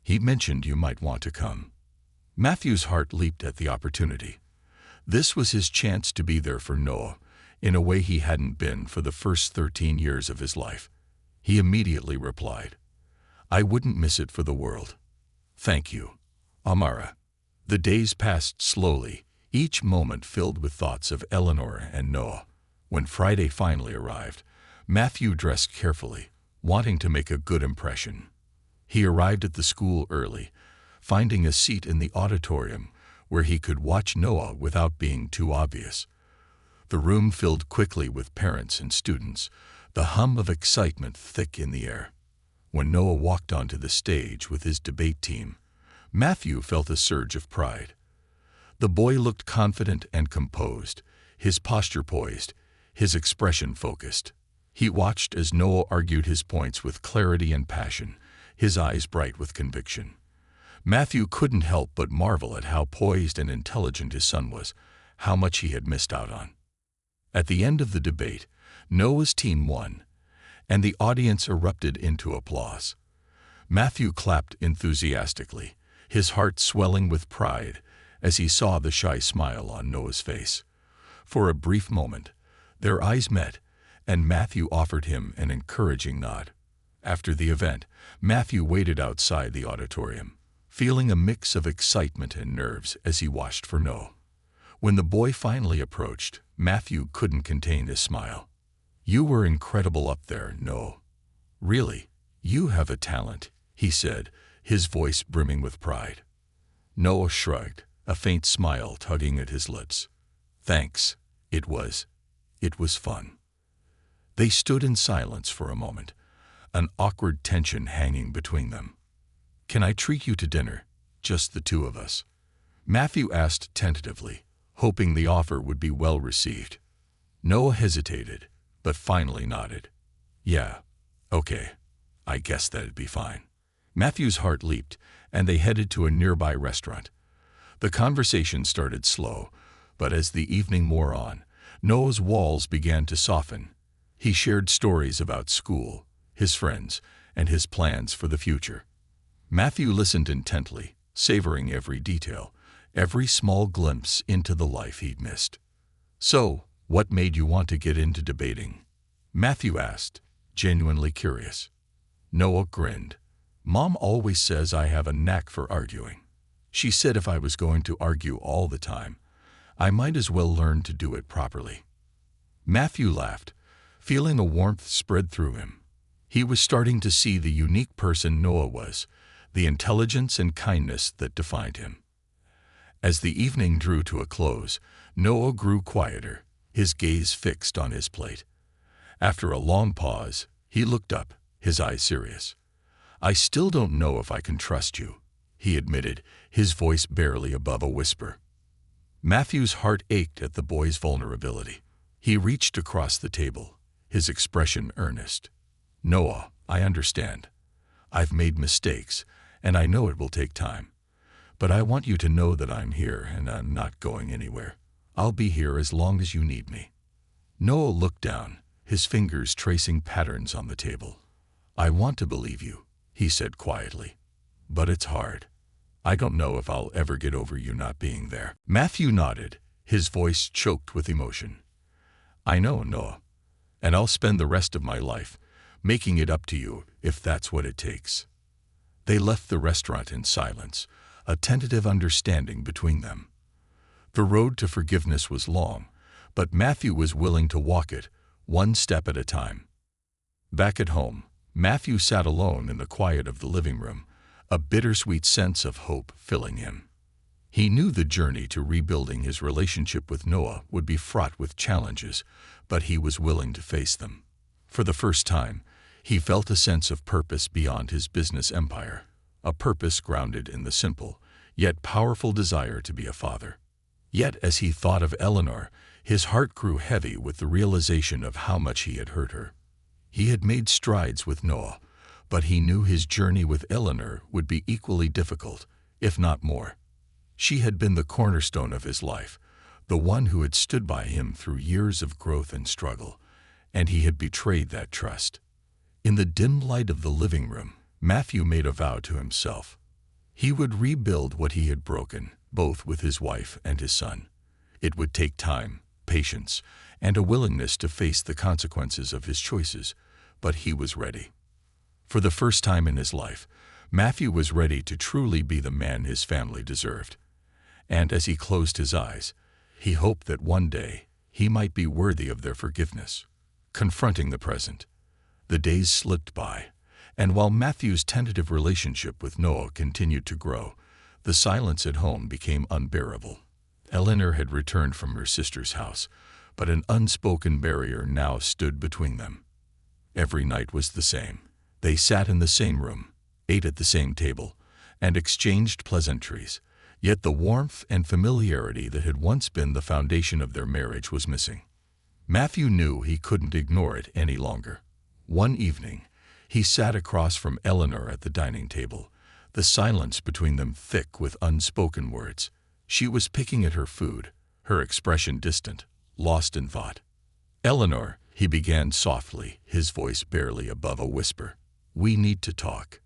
He mentioned you might want to come." Matthew's heart leaped at the opportunity. This was his chance to be there for Noah, in a way he hadn't been for the first 13 years of his life. He immediately replied, "I wouldn't miss it for the world. Thank you, Amara." The days passed slowly, each moment filled with thoughts of Eleanor and Noah. When Friday finally arrived, Matthew dressed carefully, wanting to make a good impression. He arrived at the school early, finding a seat in the auditorium where he could watch Noah without being too obvious. The room filled quickly with parents and students, the hum of excitement thick in the air. When Noah walked onto the stage with his debate team, Matthew felt a surge of pride. The boy looked confident and composed, his posture poised, his expression focused. He watched as Noah argued his points with clarity and passion, his eyes bright with conviction. Matthew couldn't help but marvel at how poised and intelligent his son was, how much he had missed out on. At the end of the debate, Noah's team won, and the audience erupted into applause. Matthew clapped enthusiastically, his heart swelling with pride as he saw the shy smile on Noah's face. For a brief moment, their eyes met, and Matthew offered him an encouraging nod. After the event, Matthew waited outside the auditorium, feeling a mix of excitement and nerves as he watched for Noah. When the boy finally approached, Matthew couldn't contain his smile. "You were incredible up there, Noah. Really, you have a talent," he said, his voice brimming with pride. Noah shrugged, a faint smile tugging at his lips. "Thanks. It was fun." They stood in silence for a moment, an awkward tension hanging between them. "Can I treat you to dinner, just the two of us?" Matthew asked tentatively, hoping the offer would be well received. Noah hesitated, but finally nodded. "Yeah, okay, I guess that'd be fine." Matthew's heart leaped, and they headed to a nearby restaurant. The conversation started slow, but as the evening wore on, Noah's walls began to soften. He shared stories about school, his friends, and his plans for the future. Matthew listened intently, savoring every detail, every small glimpse into the life he'd missed. "So, what made you want to get into debating?" Matthew asked, genuinely curious. Noah grinned. "Mom always says I have a knack for arguing. She said if I was going to argue all the time, I might as well learn to do it properly." Matthew laughed, feeling a warmth spread through him. He was starting to see the unique person Noah was, the intelligence and kindness that defined him. As the evening drew to a close, Noah grew quieter, his gaze fixed on his plate. After a long pause, he looked up, his eyes serious. "I still don't know if I can trust you," he admitted, his voice barely above a whisper. Matthew's heart ached at the boy's vulnerability. He reached across the table, his expression earnest. "Noah, I understand. I've made mistakes, and I know it will take time. But I want you to know that I'm here and I'm not going anywhere. I'll be here as long as you need me." Noah looked down, his fingers tracing patterns on the table. "I want to believe you," he said quietly. "But it's hard. I don't know if I'll ever get over you not being there." Matthew nodded, his voice choked with emotion. "I know, Noah, and I'll spend the rest of my life making it up to you if that's what it takes." They left the restaurant in silence, a tentative understanding between them. The road to forgiveness was long, but Matthew was willing to walk it, one step at a time. Back at home, Matthew sat alone in the quiet of the living room, a bittersweet sense of hope filling him. He knew the journey to rebuilding his relationship with Noah would be fraught with challenges, but he was willing to face them. For the first time, he felt a sense of purpose beyond his business empire, a purpose grounded in the simple, yet powerful desire to be a father. Yet as he thought of Eleanor, his heart grew heavy with the realization of how much he had hurt her. He had made strides with Noah, but he knew his journey with Eleanor would be equally difficult, if not more. She had been the cornerstone of his life, the one who had stood by him through years of growth and struggle, and he had betrayed that trust. In the dim light of the living room, Matthew made a vow to himself. He would rebuild what he had broken, both with his wife and his son. It would take time, patience, and a willingness to face the consequences of his choices, but he was ready. For the first time in his life, Matthew was ready to truly be the man his family deserved. And as he closed his eyes, he hoped that one day he might be worthy of their forgiveness. Confronting the present, the days slipped by, and while Matthew's tentative relationship with Noah continued to grow, The silence at home became unbearable. Eleanor had returned from her sister's house, but an unspoken barrier now stood between them. Every night was the same. They sat in the same room, ate at the same table, and exchanged pleasantries, yet the warmth and familiarity that had once been the foundation of their marriage was missing. Matthew knew he couldn't ignore it any longer. One evening, he sat across from Eleanor at the dining table, the silence between them thick with unspoken words. She was picking at her food, her expression distant, lost in thought. "Eleanor," he began softly, his voice barely above a whisper, "we need to talk."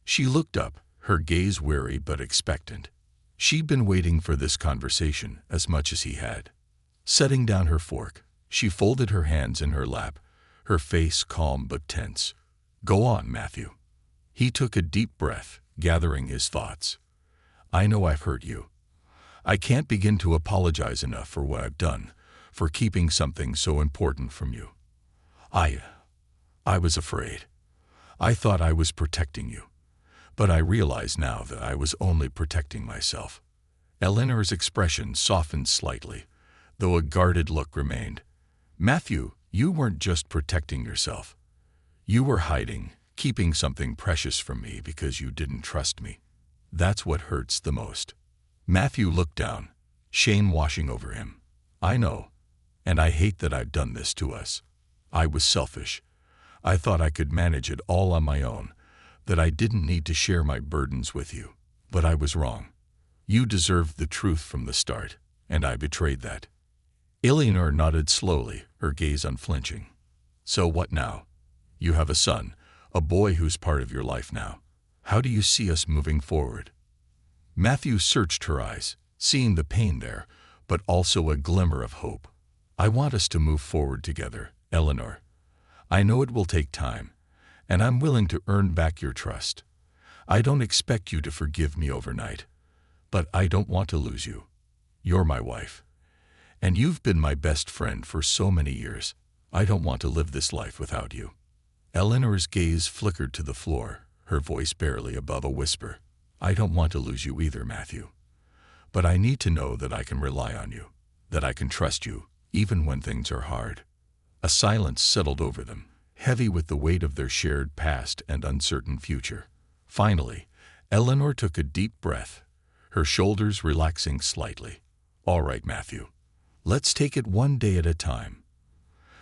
She looked up, her gaze weary but expectant. She'd been waiting for this conversation as much as he had. Setting down her fork, she folded her hands in her lap, her face calm but tense. "Go on, Matthew." He took a deep breath, gathering his thoughts. "I know I've hurt you. I can't begin to apologize enough for what I've done, for keeping something so important from you. I was afraid. I thought I was protecting you. But I realize now that I was only protecting myself." Eleanor's expression softened slightly, though a guarded look remained. "Matthew, you weren't just protecting yourself. You were hiding, keeping something precious from me because you didn't trust me. That's what hurts the most." Matthew looked down, shame washing over him. "I know, and I hate that I've done this to us. I was selfish. I thought I could manage it all on my own, that I didn't need to share my burdens with you. But I was wrong. You deserved the truth from the start, and I betrayed that." Eleanor nodded slowly, her gaze unflinching. "So what now? You have a son, a boy who's part of your life now. How do you see us moving forward?" Matthew searched her eyes, seeing the pain there, but also a glimmer of hope. "I want us to move forward together, Eleanor. I know it will take time, and I'm willing to earn back your trust. I don't expect you to forgive me overnight, but I don't want to lose you. You're my wife, and you've been my best friend for so many years. I don't want to live this life without you." Eleanor's gaze flickered to the floor, her voice barely above a whisper. "I don't want to lose you either, Matthew. But I need to know that I can rely on you, that I can trust you, even when things are hard." A silence settled over them, heavy with the weight of their shared past and uncertain future. Finally, Eleanor took a deep breath, her shoulders relaxing slightly. "All right, Matthew. Let's take it one day at a time.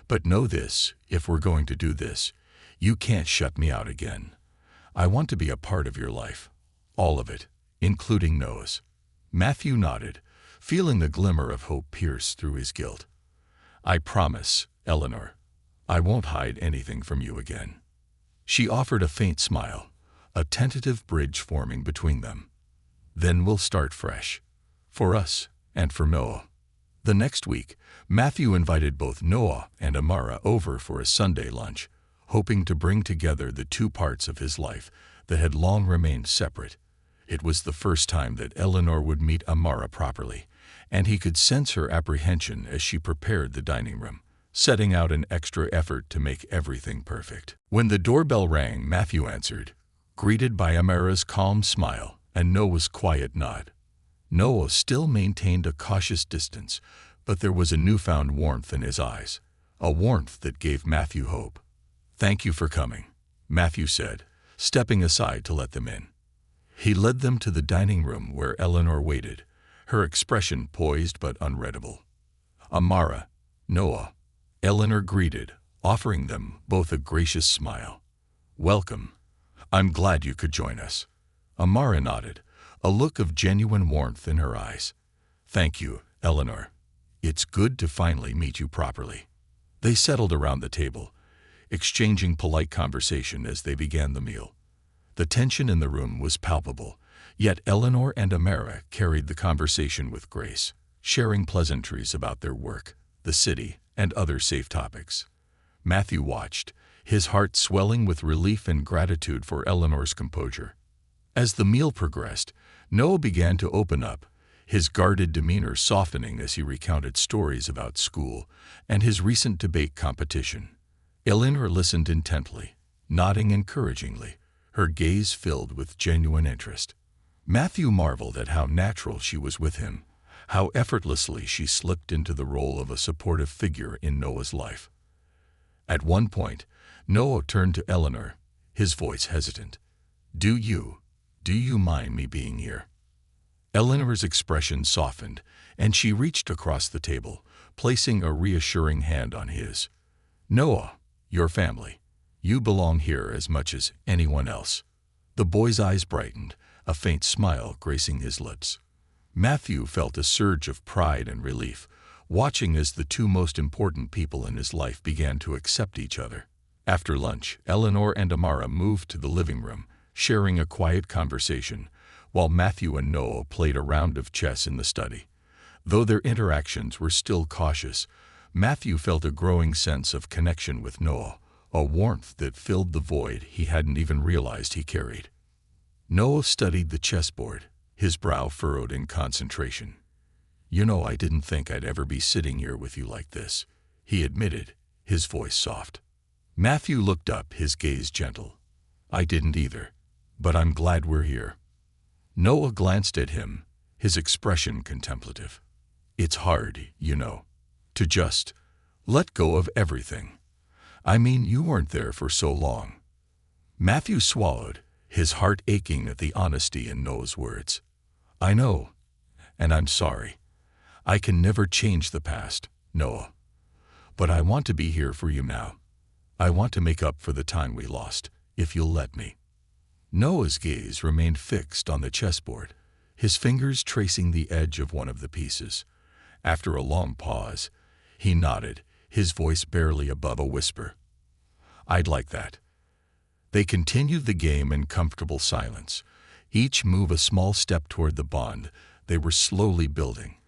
But know this, if we're going to do this, you can't shut me out again. I want to be a part of your life. All of it, including Noah's." Matthew nodded, feeling the glimmer of hope pierce through his guilt. "I promise, Eleanor, I won't hide anything from you again." She offered a faint smile, a tentative bridge forming between them. "Then we'll start fresh. For us, and for Noah." The next week, Matthew invited both Noah and Amara over for a Sunday lunch, hoping to bring together the two parts of his life that had long remained separate. It was the first time that Eleanor would meet Amara properly, and he could sense her apprehension as she prepared the dining room, setting out an extra effort to make everything perfect. When the doorbell rang, Matthew answered, greeted by Amara's calm smile and Noah's quiet nod. Noah still maintained a cautious distance, but there was a newfound warmth in his eyes, a warmth that gave Matthew hope. "Thank you for coming," Matthew said, stepping aside to let them in. He led them to the dining room where Eleanor waited, her expression poised but unreadable. "Amara, Noah," Eleanor greeted, offering them both a gracious smile. "Welcome. I'm glad you could join us." Amara nodded, a look of genuine warmth in her eyes. "Thank you, Eleanor. It's good to finally meet you properly." They settled around the table, exchanging polite conversation as they began the meal. The tension in the room was palpable, yet Eleanor and Amara carried the conversation with grace, sharing pleasantries about their work, the city, and other safe topics. Matthew watched, his heart swelling with relief and gratitude for Eleanor's composure. As the meal progressed, Noah began to open up, his guarded demeanor softening as he recounted stories about school and his recent debate competition. Eleanor listened intently, nodding encouragingly, her gaze filled with genuine interest. Matthew marveled at how natural she was with him, how effortlessly she slipped into the role of a supportive figure in Noah's life. At one point, Noah turned to Eleanor, his voice hesitant. Do you mind me being here?" Eleanor's expression softened, and she reached across the table, placing a reassuring hand on his. "Noah, your family. You belong here as much as anyone else." The boy's eyes brightened, a faint smile gracing his lips. Matthew felt a surge of pride and relief, watching as the two most important people in his life began to accept each other. After lunch, Eleanor and Amara moved to the living room, sharing a quiet conversation, while Matthew and Noah played a round of chess in the study. Though their interactions were still cautious, Matthew felt a growing sense of connection with Noah, a warmth that filled the void he hadn't even realized he carried. Noah studied the chessboard, his brow furrowed in concentration. "You know, I didn't think I'd ever be sitting here with you like this," he admitted, his voice soft. Matthew looked up, his gaze gentle. "I didn't either, but I'm glad we're here." Noah glanced at him, his expression contemplative. "It's hard, you know, to just let go of everything. I mean, you weren't there for so long." Matthew swallowed, his heart aching at the honesty in Noah's words. "I know, and I'm sorry. I can never change the past, Noah. But I want to be here for you now. I want to make up for the time we lost, if you'll let me." Noah's gaze remained fixed on the chessboard, his fingers tracing the edge of one of the pieces. After a long pause, he nodded, his voice barely above a whisper. "I'd like that." They continued the game in comfortable silence, each move a small step toward the bond they were slowly building.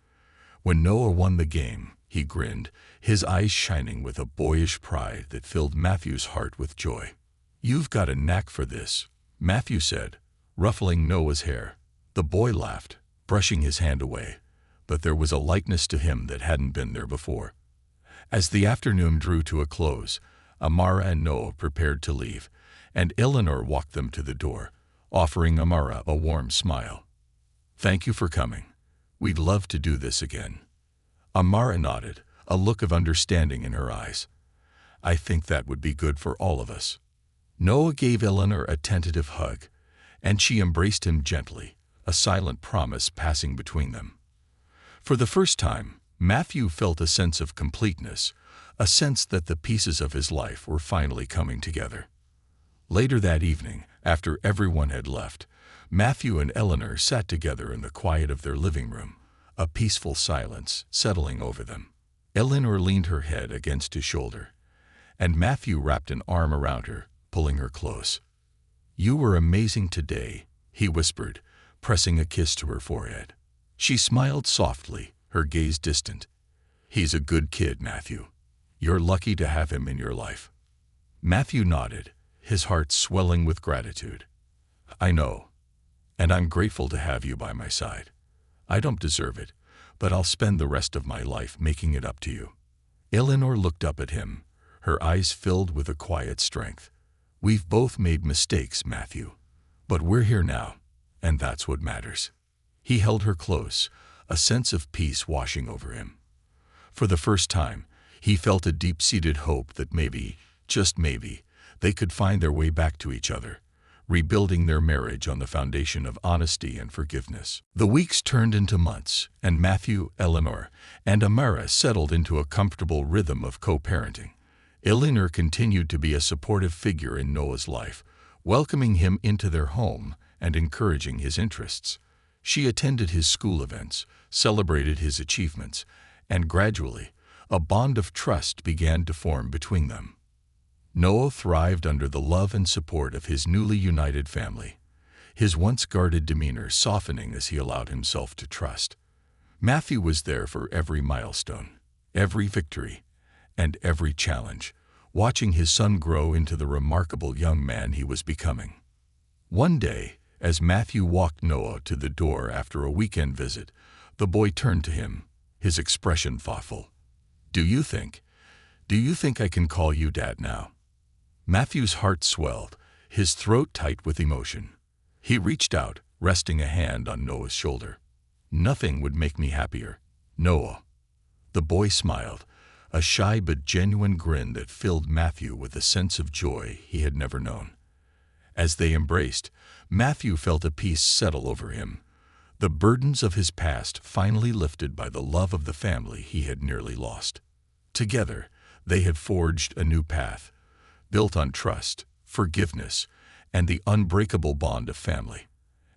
When Noah won the game, he grinned, his eyes shining with a boyish pride that filled Matthew's heart with joy. "You've got a knack for this," Matthew said, ruffling Noah's hair. The boy laughed, brushing his hand away, but there was a lightness to him that hadn't been there before. As the afternoon drew to a close, Amara and Noah prepared to leave, and Eleanor walked them to the door, offering Amara a warm smile. "Thank you for coming. We'd love to do this again." Amara nodded, a look of understanding in her eyes. "I think that would be good for all of us." Noah gave Eleanor a tentative hug, and she embraced him gently, a silent promise passing between them. For the first time, Matthew felt a sense of completeness, a sense that the pieces of his life were finally coming together. Later that evening, after everyone had left, Matthew and Eleanor sat together in the quiet of their living room, a peaceful silence settling over them. Eleanor leaned her head against his shoulder, and Matthew wrapped an arm around her, pulling her close. "You were amazing today," he whispered, pressing a kiss to her forehead. She smiled softly, her gaze distant. "He's a good kid, Matthew. You're lucky to have him in your life." Matthew nodded, his heart swelling with gratitude. "I know, and I'm grateful to have you by my side. I don't deserve it, but I'll spend the rest of my life making it up to you." Eleanor looked up at him, her eyes filled with a quiet strength. "We've both made mistakes, Matthew, but we're here now, and that's what matters." He held her close, a sense of peace washing over him. For the first time, he felt a deep-seated hope that maybe, just maybe, they could find their way back to each other, rebuilding their marriage on the foundation of honesty and forgiveness. The weeks turned into months, and Matthew, Eleanor, and Amara settled into a comfortable rhythm of co-parenting. Eleanor continued to be a supportive figure in Noah's life, welcoming him into their home and encouraging his interests. She attended his school events, celebrated his achievements, and gradually, a bond of trust began to form between them. Noah thrived under the love and support of his newly united family, his once guarded demeanor softening as he allowed himself to trust. Matthew was there for every milestone, every victory, and every challenge, watching his son grow into the remarkable young man he was becoming. One day, as Matthew walked Noah to the door after a weekend visit, the boy turned to him, his expression thoughtful. Do you think I can call you Dad now?" Matthew's heart swelled, his throat tight with emotion. He reached out, resting a hand on Noah's shoulder. "Nothing would make me happier, Noah." The boy smiled, a shy but genuine grin that filled Matthew with a sense of joy he had never known. As they embraced, Matthew felt a peace settle over him, the burdens of his past finally lifted by the love of the family he had nearly lost. Together, they had forged a new path, built on trust, forgiveness, and the unbreakable bond of family.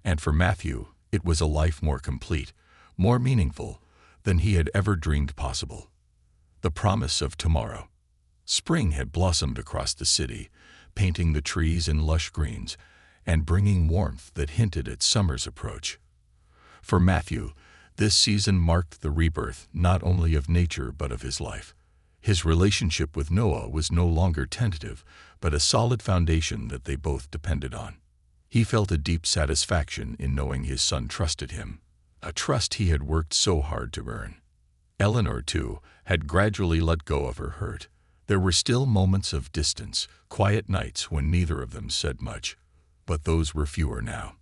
And for Matthew, it was a life more complete, more meaningful than he had ever dreamed possible. The promise of tomorrow. Spring had blossomed across the city, painting the trees in lush greens and bringing warmth that hinted at summer's approach. For Matthew, this season marked the rebirth not only of nature but of his life. His relationship with Noah was no longer tentative, but a solid foundation that they both depended on. He felt a deep satisfaction in knowing his son trusted him, a trust he had worked so hard to earn. Eleanor, too, had gradually let go of her hurt. There were still moments of distance, quiet nights when neither of them said much, but those were fewer now.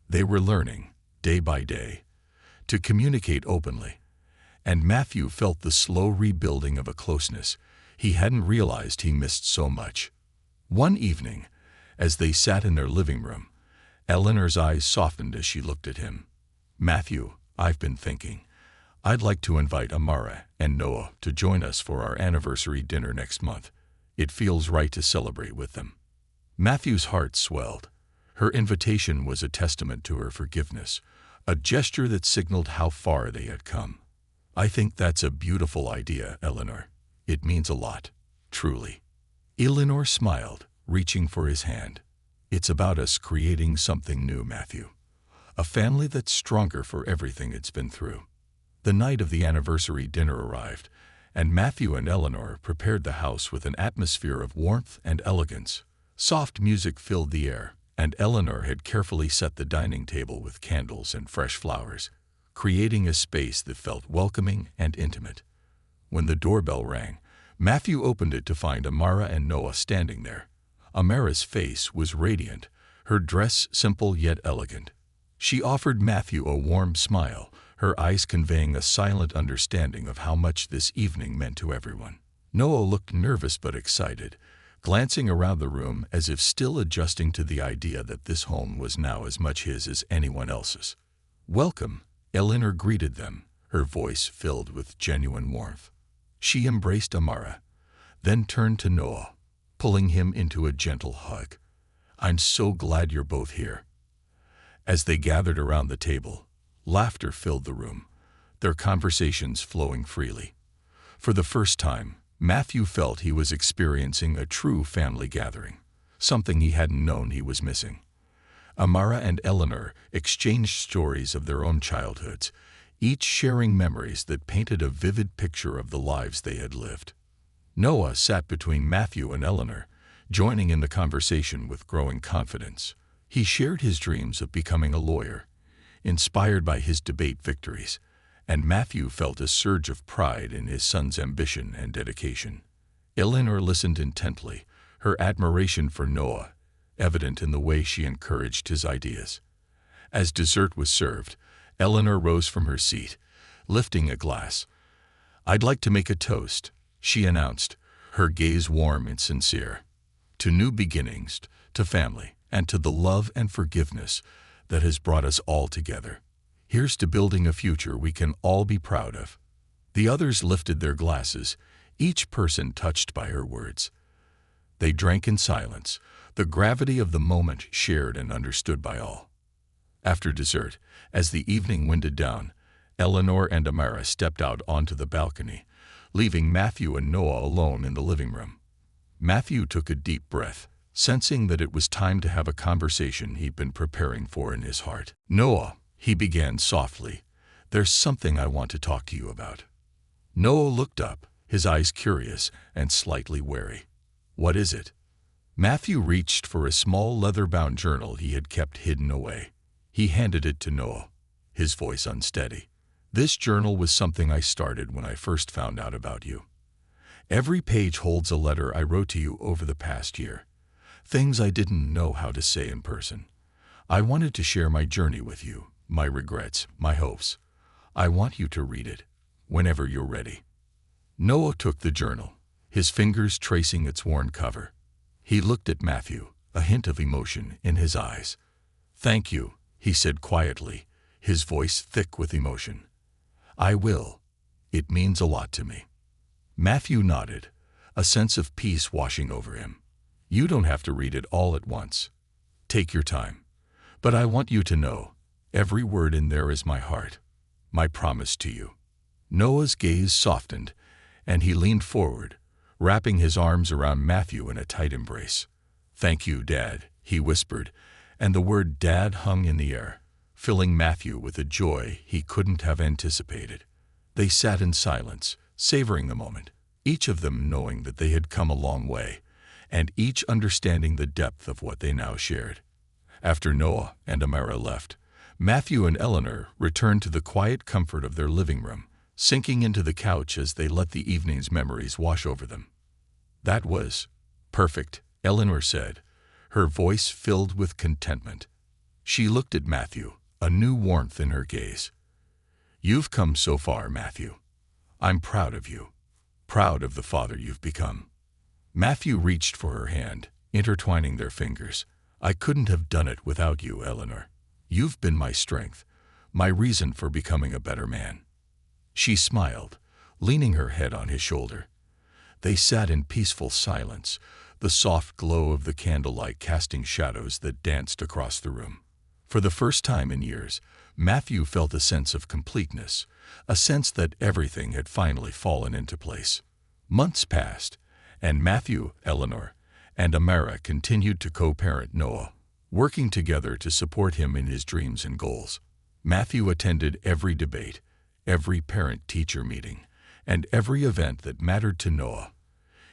They were learning, day by day, to communicate openly, and Matthew felt the slow rebuilding of a closeness he hadn't realized he missed so much. One evening, as they sat in their living room, Eleanor's eyes softened as she looked at him. "Matthew, I've been thinking. I'd like to invite Amara and Noah to join us for our anniversary dinner next month. It feels right to celebrate with them." Matthew's heart swelled. Her invitation was a testament to her forgiveness, a gesture that signaled how far they had come. "I think that's a beautiful idea, Eleanor. It means a lot, truly." Eleanor smiled, reaching for his hand. "It's about us creating something new, Matthew. A family that's stronger for everything it's been through." The night of the anniversary dinner arrived, and Matthew and Eleanor prepared the house with an atmosphere of warmth and elegance. Soft music filled the air, and Eleanor had carefully set the dining table with candles and fresh flowers, creating a space that felt welcoming and intimate. When the doorbell rang, Matthew opened it to find Amara and Noah standing there. Amara's face was radiant, her dress simple yet elegant. She offered Matthew a warm smile, her eyes conveying a silent understanding of how much this evening meant to everyone. Noah looked nervous but excited, glancing around the room as if still adjusting to the idea that this home was now as much his as anyone else's. "Welcome," Eleanor greeted them, her voice filled with genuine warmth. She embraced Amara, then turned to Noah, pulling him into a gentle hug. "I'm so glad you're both here." As they gathered around the table, laughter filled the room, their conversations flowing freely. For the first time, Matthew felt he was experiencing a true family gathering, something he hadn't known he was missing. Amara and Eleanor exchanged stories of their own childhoods, each sharing memories that painted a vivid picture of the lives they had lived. Noah sat between Matthew and Eleanor, joining in the conversation with growing confidence. He shared his dreams of becoming a lawyer, inspired by his debate victories, and Matthew felt a surge of pride in his son's ambition and dedication. Eleanor listened intently, her admiration for Noah evident in the way she encouraged his ideas. As dessert was served, Eleanor rose from her seat, lifting a glass. "I'd like to make a toast," she announced, her gaze warm and sincere. "To new beginnings, to family, and to the love and forgiveness that has brought us all together. Here's to building a future we can all be proud of." The others lifted their glasses, each person touched by her words. They drank in silence, the gravity of the moment shared and understood by all. After dessert, as the evening winded down, Eleanor and Amara stepped out onto the balcony, leaving Matthew and Noah alone in the living room. Matthew took a deep breath, sensing that it was time to have a conversation he'd been preparing for in his heart. "Noah," he began softly, "there's something I want to talk to you about." Noah looked up, his eyes curious and slightly wary. "What is it?" Matthew reached for a small leather-bound journal he had kept hidden away. He handed it to Noah, his voice unsteady. "This journal was something I started when I first found out about you. Every page holds a letter I wrote to you over the past year, things I didn't know how to say in person. I wanted to share my journey with you, my regrets, my hopes. I want you to read it, whenever you're ready." Noah took the journal, his fingers tracing its worn cover. He looked at Matthew, a hint of emotion in his eyes. "Thank you," he said quietly, his voice thick with emotion. "I will. It means a lot to me." Matthew nodded, a sense of peace washing over him. "You don't have to read it all at once. Take your time. But I want you to know, every word in there is my heart, my promise to you." Noah's gaze softened, and he leaned forward, wrapping his arms around Matthew in a tight embrace. "Thank you, Dad," he whispered, and the word Dad hung in the air, filling Matthew with a joy he couldn't have anticipated. They sat in silence, savoring the moment, each of them knowing that they had come a long way, and each understanding the depth of what they now shared. After Noah and Amara left, Matthew and Eleanor returned to the quiet comfort of their living room, sinking into the couch as they let the evening's memories wash over them. "That was perfect," Eleanor said, her voice filled with contentment. She looked at Matthew, a new warmth in her gaze. "You've come so far, Matthew. I'm proud of you, proud of the father you've become." Matthew reached for her hand, intertwining their fingers. "I couldn't have done it without you, Eleanor. You've been my strength, my reason for becoming a better man." She smiled, leaning her head on his shoulder. They sat in peaceful silence, the soft glow of the candlelight casting shadows that danced across the room. For the first time in years, Matthew felt a sense of completeness, a sense that everything had finally fallen into place. Months passed, and Matthew, Eleanor, and Amara continued to co-parent Noah, working together to support him in his dreams and goals. Matthew attended every debate, every parent-teacher meeting, and every event that mattered to Noah,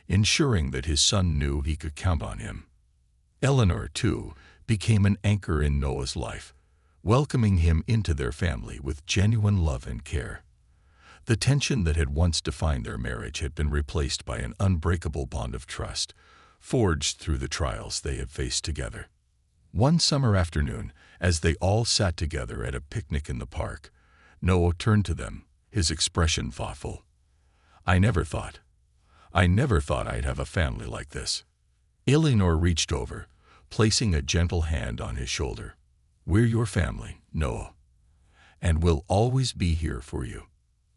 ensuring that his son knew he could count on him. Eleanor, too, became an anchor in Noah's life, welcoming him into their family with genuine love and care. The tension that had once defined their marriage had been replaced by an unbreakable bond of trust, forged through the trials they had faced together. One summer afternoon, as they all sat together at a picnic in the park, Noah turned to them, his expression thoughtful. I never thought I'd have a family like this." Eleanor reached over, placing a gentle hand on his shoulder. "We're your family, Noah, and we'll always be here for you."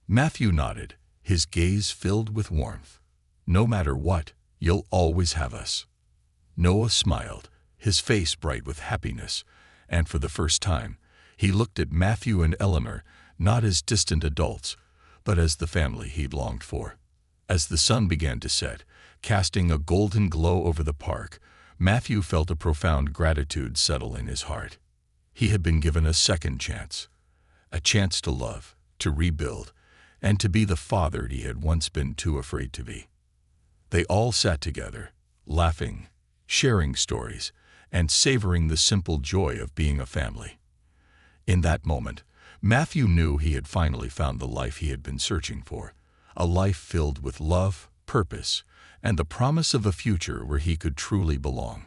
Matthew nodded, his gaze filled with warmth. "No matter what, you'll always have us." Noah smiled, his face bright with happiness, and for the first time, he looked at Matthew and Eleanor not as distant adults, but as the family he'd longed for. As the sun began to set, casting a golden glow over the park, Matthew felt a profound gratitude settle in his heart. He had been given a second chance, a chance to love, to rebuild, and to be the father he had once been too afraid to be. They all sat together, laughing, sharing stories, and savoring the simple joy of being a family. In that moment, Matthew knew he had finally found the life he had been searching for, a life filled with love, purpose, and the promise of a future where he could truly belong.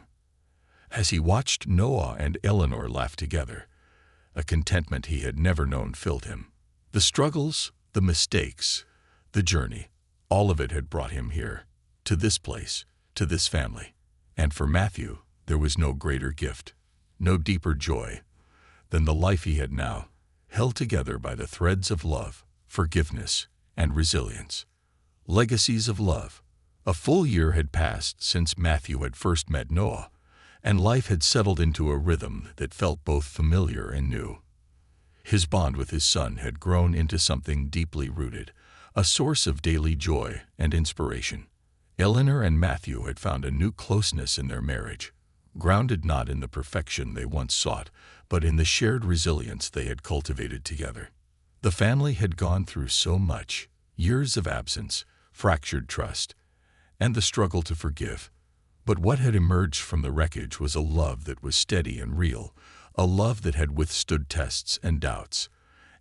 As he watched Noah and Eleanor laugh together, a contentment he had never known filled him. The struggles, the mistakes, the journey, all of it had brought him here, to this place, to this family. And for Matthew, there was no greater gift, no deeper joy, than the life he had now, held together by the threads of love, forgiveness, and resilience. Legacies of love. A full year had passed since Matthew had first met Noah, and life had settled into a rhythm that felt both familiar and new. His bond with his son had grown into something deeply rooted, a source of daily joy and inspiration. Eleanor and Matthew had found a new closeness in their marriage, grounded not in the perfection they once sought, but in the shared resilience they had cultivated together. The family had gone through so much, years of absence, fractured trust, and the struggle to forgive. But what had emerged from the wreckage was a love that was steady and real, a love that had withstood tests and doubts.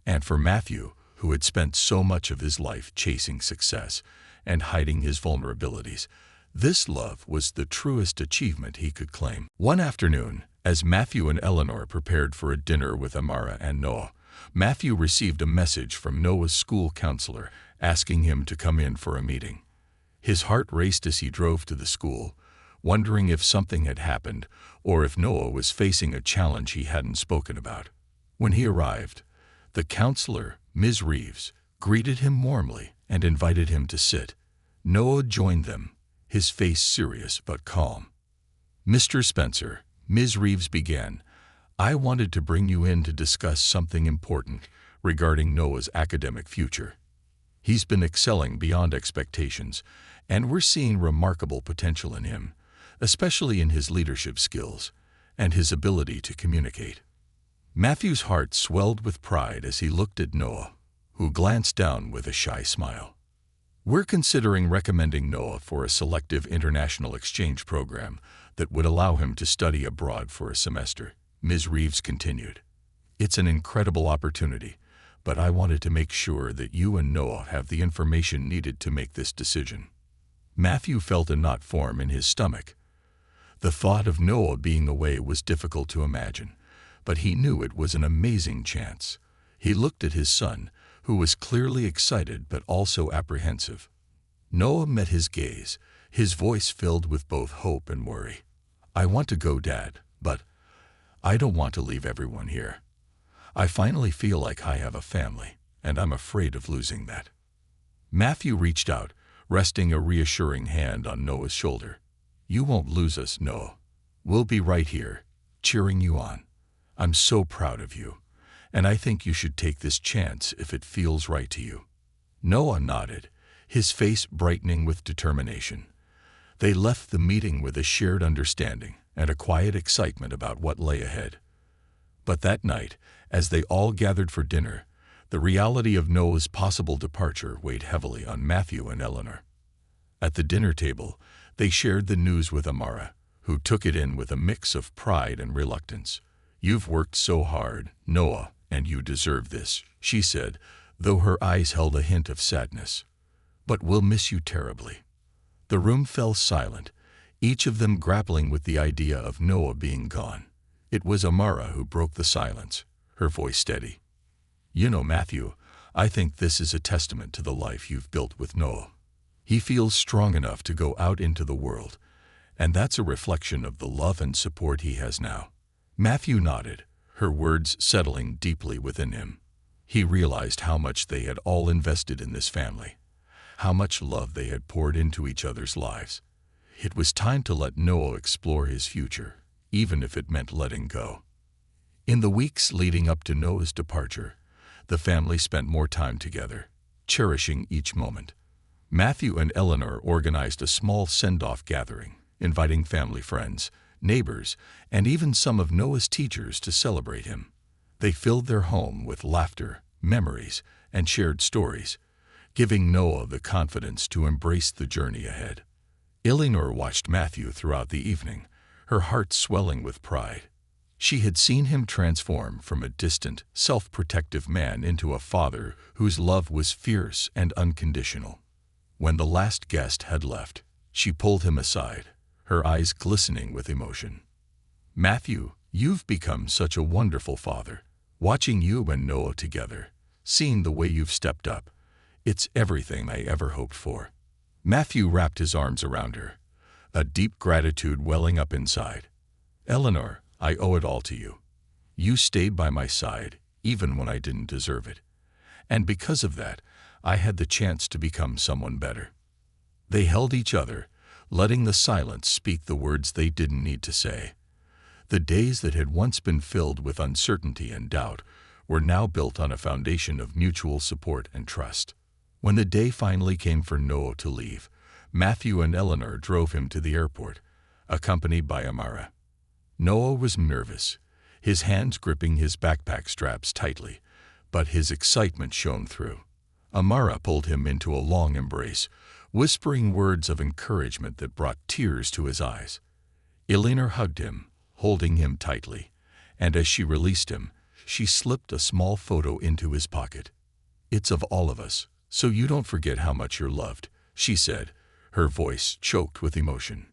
And for Matthew, who had spent so much of his life chasing success and hiding his vulnerabilities, this love was the truest achievement he could claim. One afternoon, As Matthew and Eleanor prepared for a dinner with Amara and Noah, Matthew received a message from Noah's school counselor asking him to come in for a meeting. His heart raced as he drove to the school, wondering if something had happened or if Noah was facing a challenge he hadn't spoken about. When he arrived, the counselor, Ms. Reeves, greeted him warmly and invited him to sit. Noah joined them, his face serious but calm. "Mr. Spencer," Ms. Reeves began, "I wanted to bring you in to discuss something important regarding Noah's academic future. He's been excelling beyond expectations, and we're seeing remarkable potential in him, especially in his leadership skills and his ability to communicate." Matthew's heart swelled with pride as he looked at Noah, who glanced down with a shy smile. "We're considering recommending Noah for a selective international exchange program that would allow him to study abroad for a semester," Ms. Reeves continued. "It's an incredible opportunity, but I wanted to make sure that you and Noah have the information needed to make this decision." Matthew felt a knot form in his stomach. The thought of Noah being away was difficult to imagine, but he knew it was an amazing chance. He looked at his son, who was clearly excited but also apprehensive. Noah met his gaze, his voice filled with both hope and worry. "I want to go, Dad, but I don't want to leave everyone here. I finally feel like I have a family, and I'm afraid of losing that." Matthew reached out, resting a reassuring hand on Noah's shoulder. "You won't lose us, Noah. We'll be right here, cheering you on. I'm so proud of you, and I think you should take this chance if it feels right to you." Noah nodded, his face brightening with determination. They left the meeting with a shared understanding and a quiet excitement about what lay ahead. But that night, as they all gathered for dinner, the reality of Noah's possible departure weighed heavily on Matthew and Eleanor. At the dinner table, they shared the news with Amara, who took it in with a mix of pride and reluctance. "You've worked so hard, Noah, and you deserve this," she said, though her eyes held a hint of sadness. "But we'll miss you terribly." The room fell silent, each of them grappling with the idea of Noah being gone. It was Amara who broke the silence, her voice steady. "You know, Matthew, I think this is a testament to the life you've built with Noah. He feels strong enough to go out into the world, and that's a reflection of the love and support he has now." Matthew nodded, her words settling deeply within him. He realized how much they had all invested in this family, how much love they had poured into each other's lives. It was time to let Noah explore his future, even if it meant letting go. In the weeks leading up to Noah's departure, the family spent more time together, cherishing each moment. Matthew and Eleanor organized a small send-off gathering, inviting family friends, neighbors, and even some of Noah's teachers to celebrate him. They filled their home with laughter, memories, and shared stories, giving Noah the confidence to embrace the journey ahead. Eleanor watched Matthew throughout the evening, her heart swelling with pride. She had seen him transform from a distant, self-protective man into a father whose love was fierce and unconditional. When the last guest had left, she pulled him aside, her eyes glistening with emotion. "Matthew, you've become such a wonderful father. Watching you and Noah together, seeing the way you've stepped up, it's everything I ever hoped for." Matthew wrapped his arms around her, a deep gratitude welling up inside. "Eleanor, I owe it all to you. You stayed by my side, even when I didn't deserve it. And because of that, I had the chance to become someone better." They held each other, letting the silence speak the words they didn't need to say. The days that had once been filled with uncertainty and doubt were now built on a foundation of mutual support and trust. When the day finally came for Noah to leave, Matthew and Eleanor drove him to the airport, accompanied by Amara. Noah was nervous, his hands gripping his backpack straps tightly, but his excitement shone through. Amara pulled him into a long embrace, whispering words of encouragement that brought tears to his eyes. Eleanor hugged him, holding him tightly, and as she released him, she slipped a small photo into his pocket. "It's of all of us, so you don't forget how much you're loved," she said, her voice choked with emotion.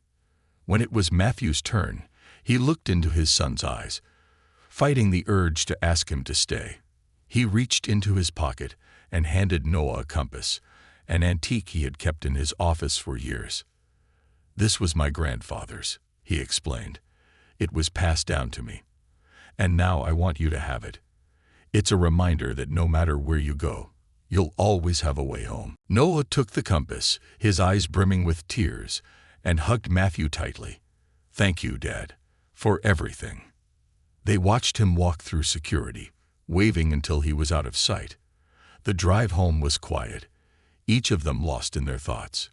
When it was Matthew's turn, He looked into his son's eyes, fighting the urge to ask him to stay. He reached into his pocket and handed Noah a compass, an antique he had kept in his office for years. "This was my grandfather's," he explained. "It was passed down to me. And now I want you to have it. It's a reminder that no matter where you go, you'll always have a way home." Noah took the compass, his eyes brimming with tears, and hugged Matthew tightly. "Thank you, Dad, for everything." They watched him walk through security, waving until he was out of sight. The drive home was quiet, each of them lost in their thoughts.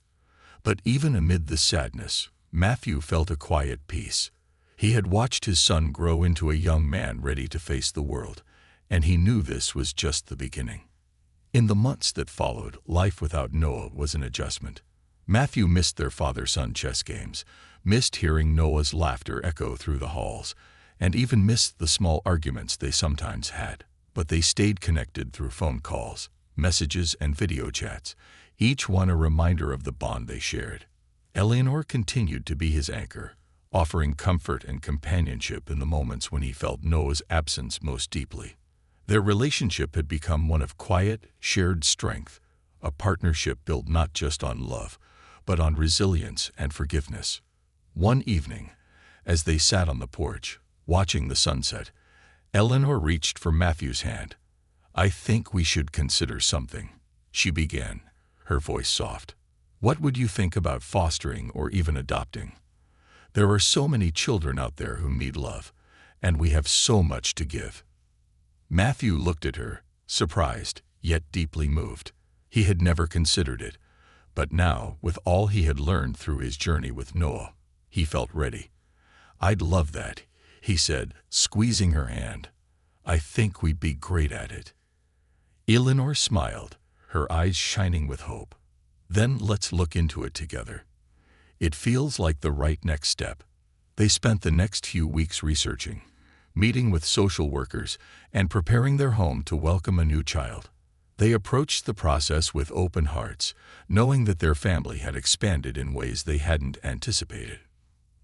But even amid the sadness, Matthew felt a quiet peace. He had watched his son grow into a young man ready to face the world, and he knew this was just the beginning. In the months that followed, life without Noah was an adjustment. Matthew missed their father-son chess games, missed hearing Noah's laughter echo through the halls, and even missed the small arguments they sometimes had. But they stayed connected through phone calls, messages, and video chats, each one a reminder of the bond they shared. Eleanor continued to be his anchor, offering comfort and companionship in the moments when he felt Noah's absence most deeply. Their relationship had become one of quiet, shared strength, a partnership built not just on love, but on resilience and forgiveness. One evening, as they sat on the porch, watching the sunset, Eleanor reached for Matthew's hand. "I think we should consider something," she began, her voice soft. "What would you think about fostering or even adopting? There are so many children out there who need love, and we have so much to give." Matthew looked at her, surprised, yet deeply moved. He had never considered it, but now, with all he had learned through his journey with Noah, he felt ready. "I'd love that," he said, squeezing her hand. "I think we'd be great at it." Eleanor smiled, her eyes shining with hope. "Then let's look into it together. It feels like the right next step." They spent the next few weeks researching, meeting with social workers, and preparing their home to welcome a new child. They approached the process with open hearts, knowing that their family had expanded in ways they hadn't anticipated.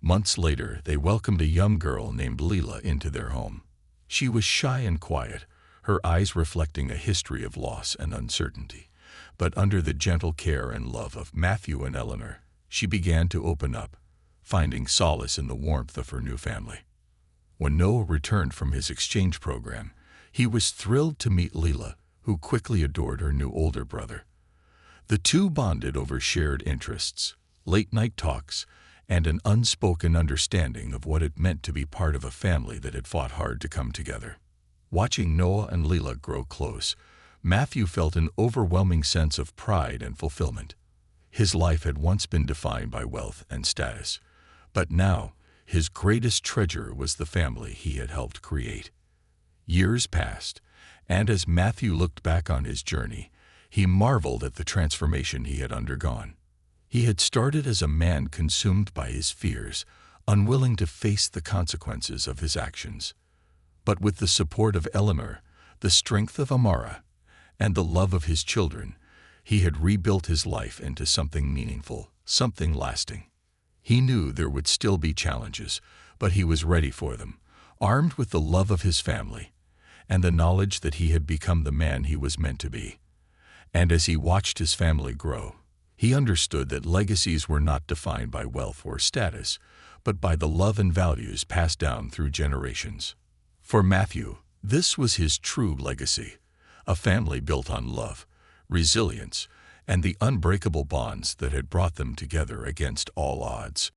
Months later, they welcomed a young girl named Leela into their home. She was shy and quiet, her eyes reflecting a history of loss and uncertainty. But under the gentle care and love of Matthew and Eleanor, she began to open up, finding solace in the warmth of her new family. When Noah returned from his exchange program, he was thrilled to meet Leela, who quickly adored her new older brother. The two bonded over shared interests, late-night talks, and an unspoken understanding of what it meant to be part of a family that had fought hard to come together. Watching Noah and Leela grow close, Matthew felt an overwhelming sense of pride and fulfillment. His life had once been defined by wealth and status, but now his greatest treasure was the family he had helped create. Years passed, and as Matthew looked back on his journey, he marveled at the transformation he had undergone. He had started as a man consumed by his fears, unwilling to face the consequences of his actions. But with the support of Eleanor, the strength of Amara, and the love of his children, he had rebuilt his life into something meaningful, something lasting. He knew there would still be challenges, but he was ready for them, armed with the love of his family, and the knowledge that he had become the man he was meant to be. And as he watched his family grow, he understood that legacies were not defined by wealth or status, but by the love and values passed down through generations. For Matthew, this was his true legacy, a family built on love, resilience, and the unbreakable bonds that had brought them together against all odds.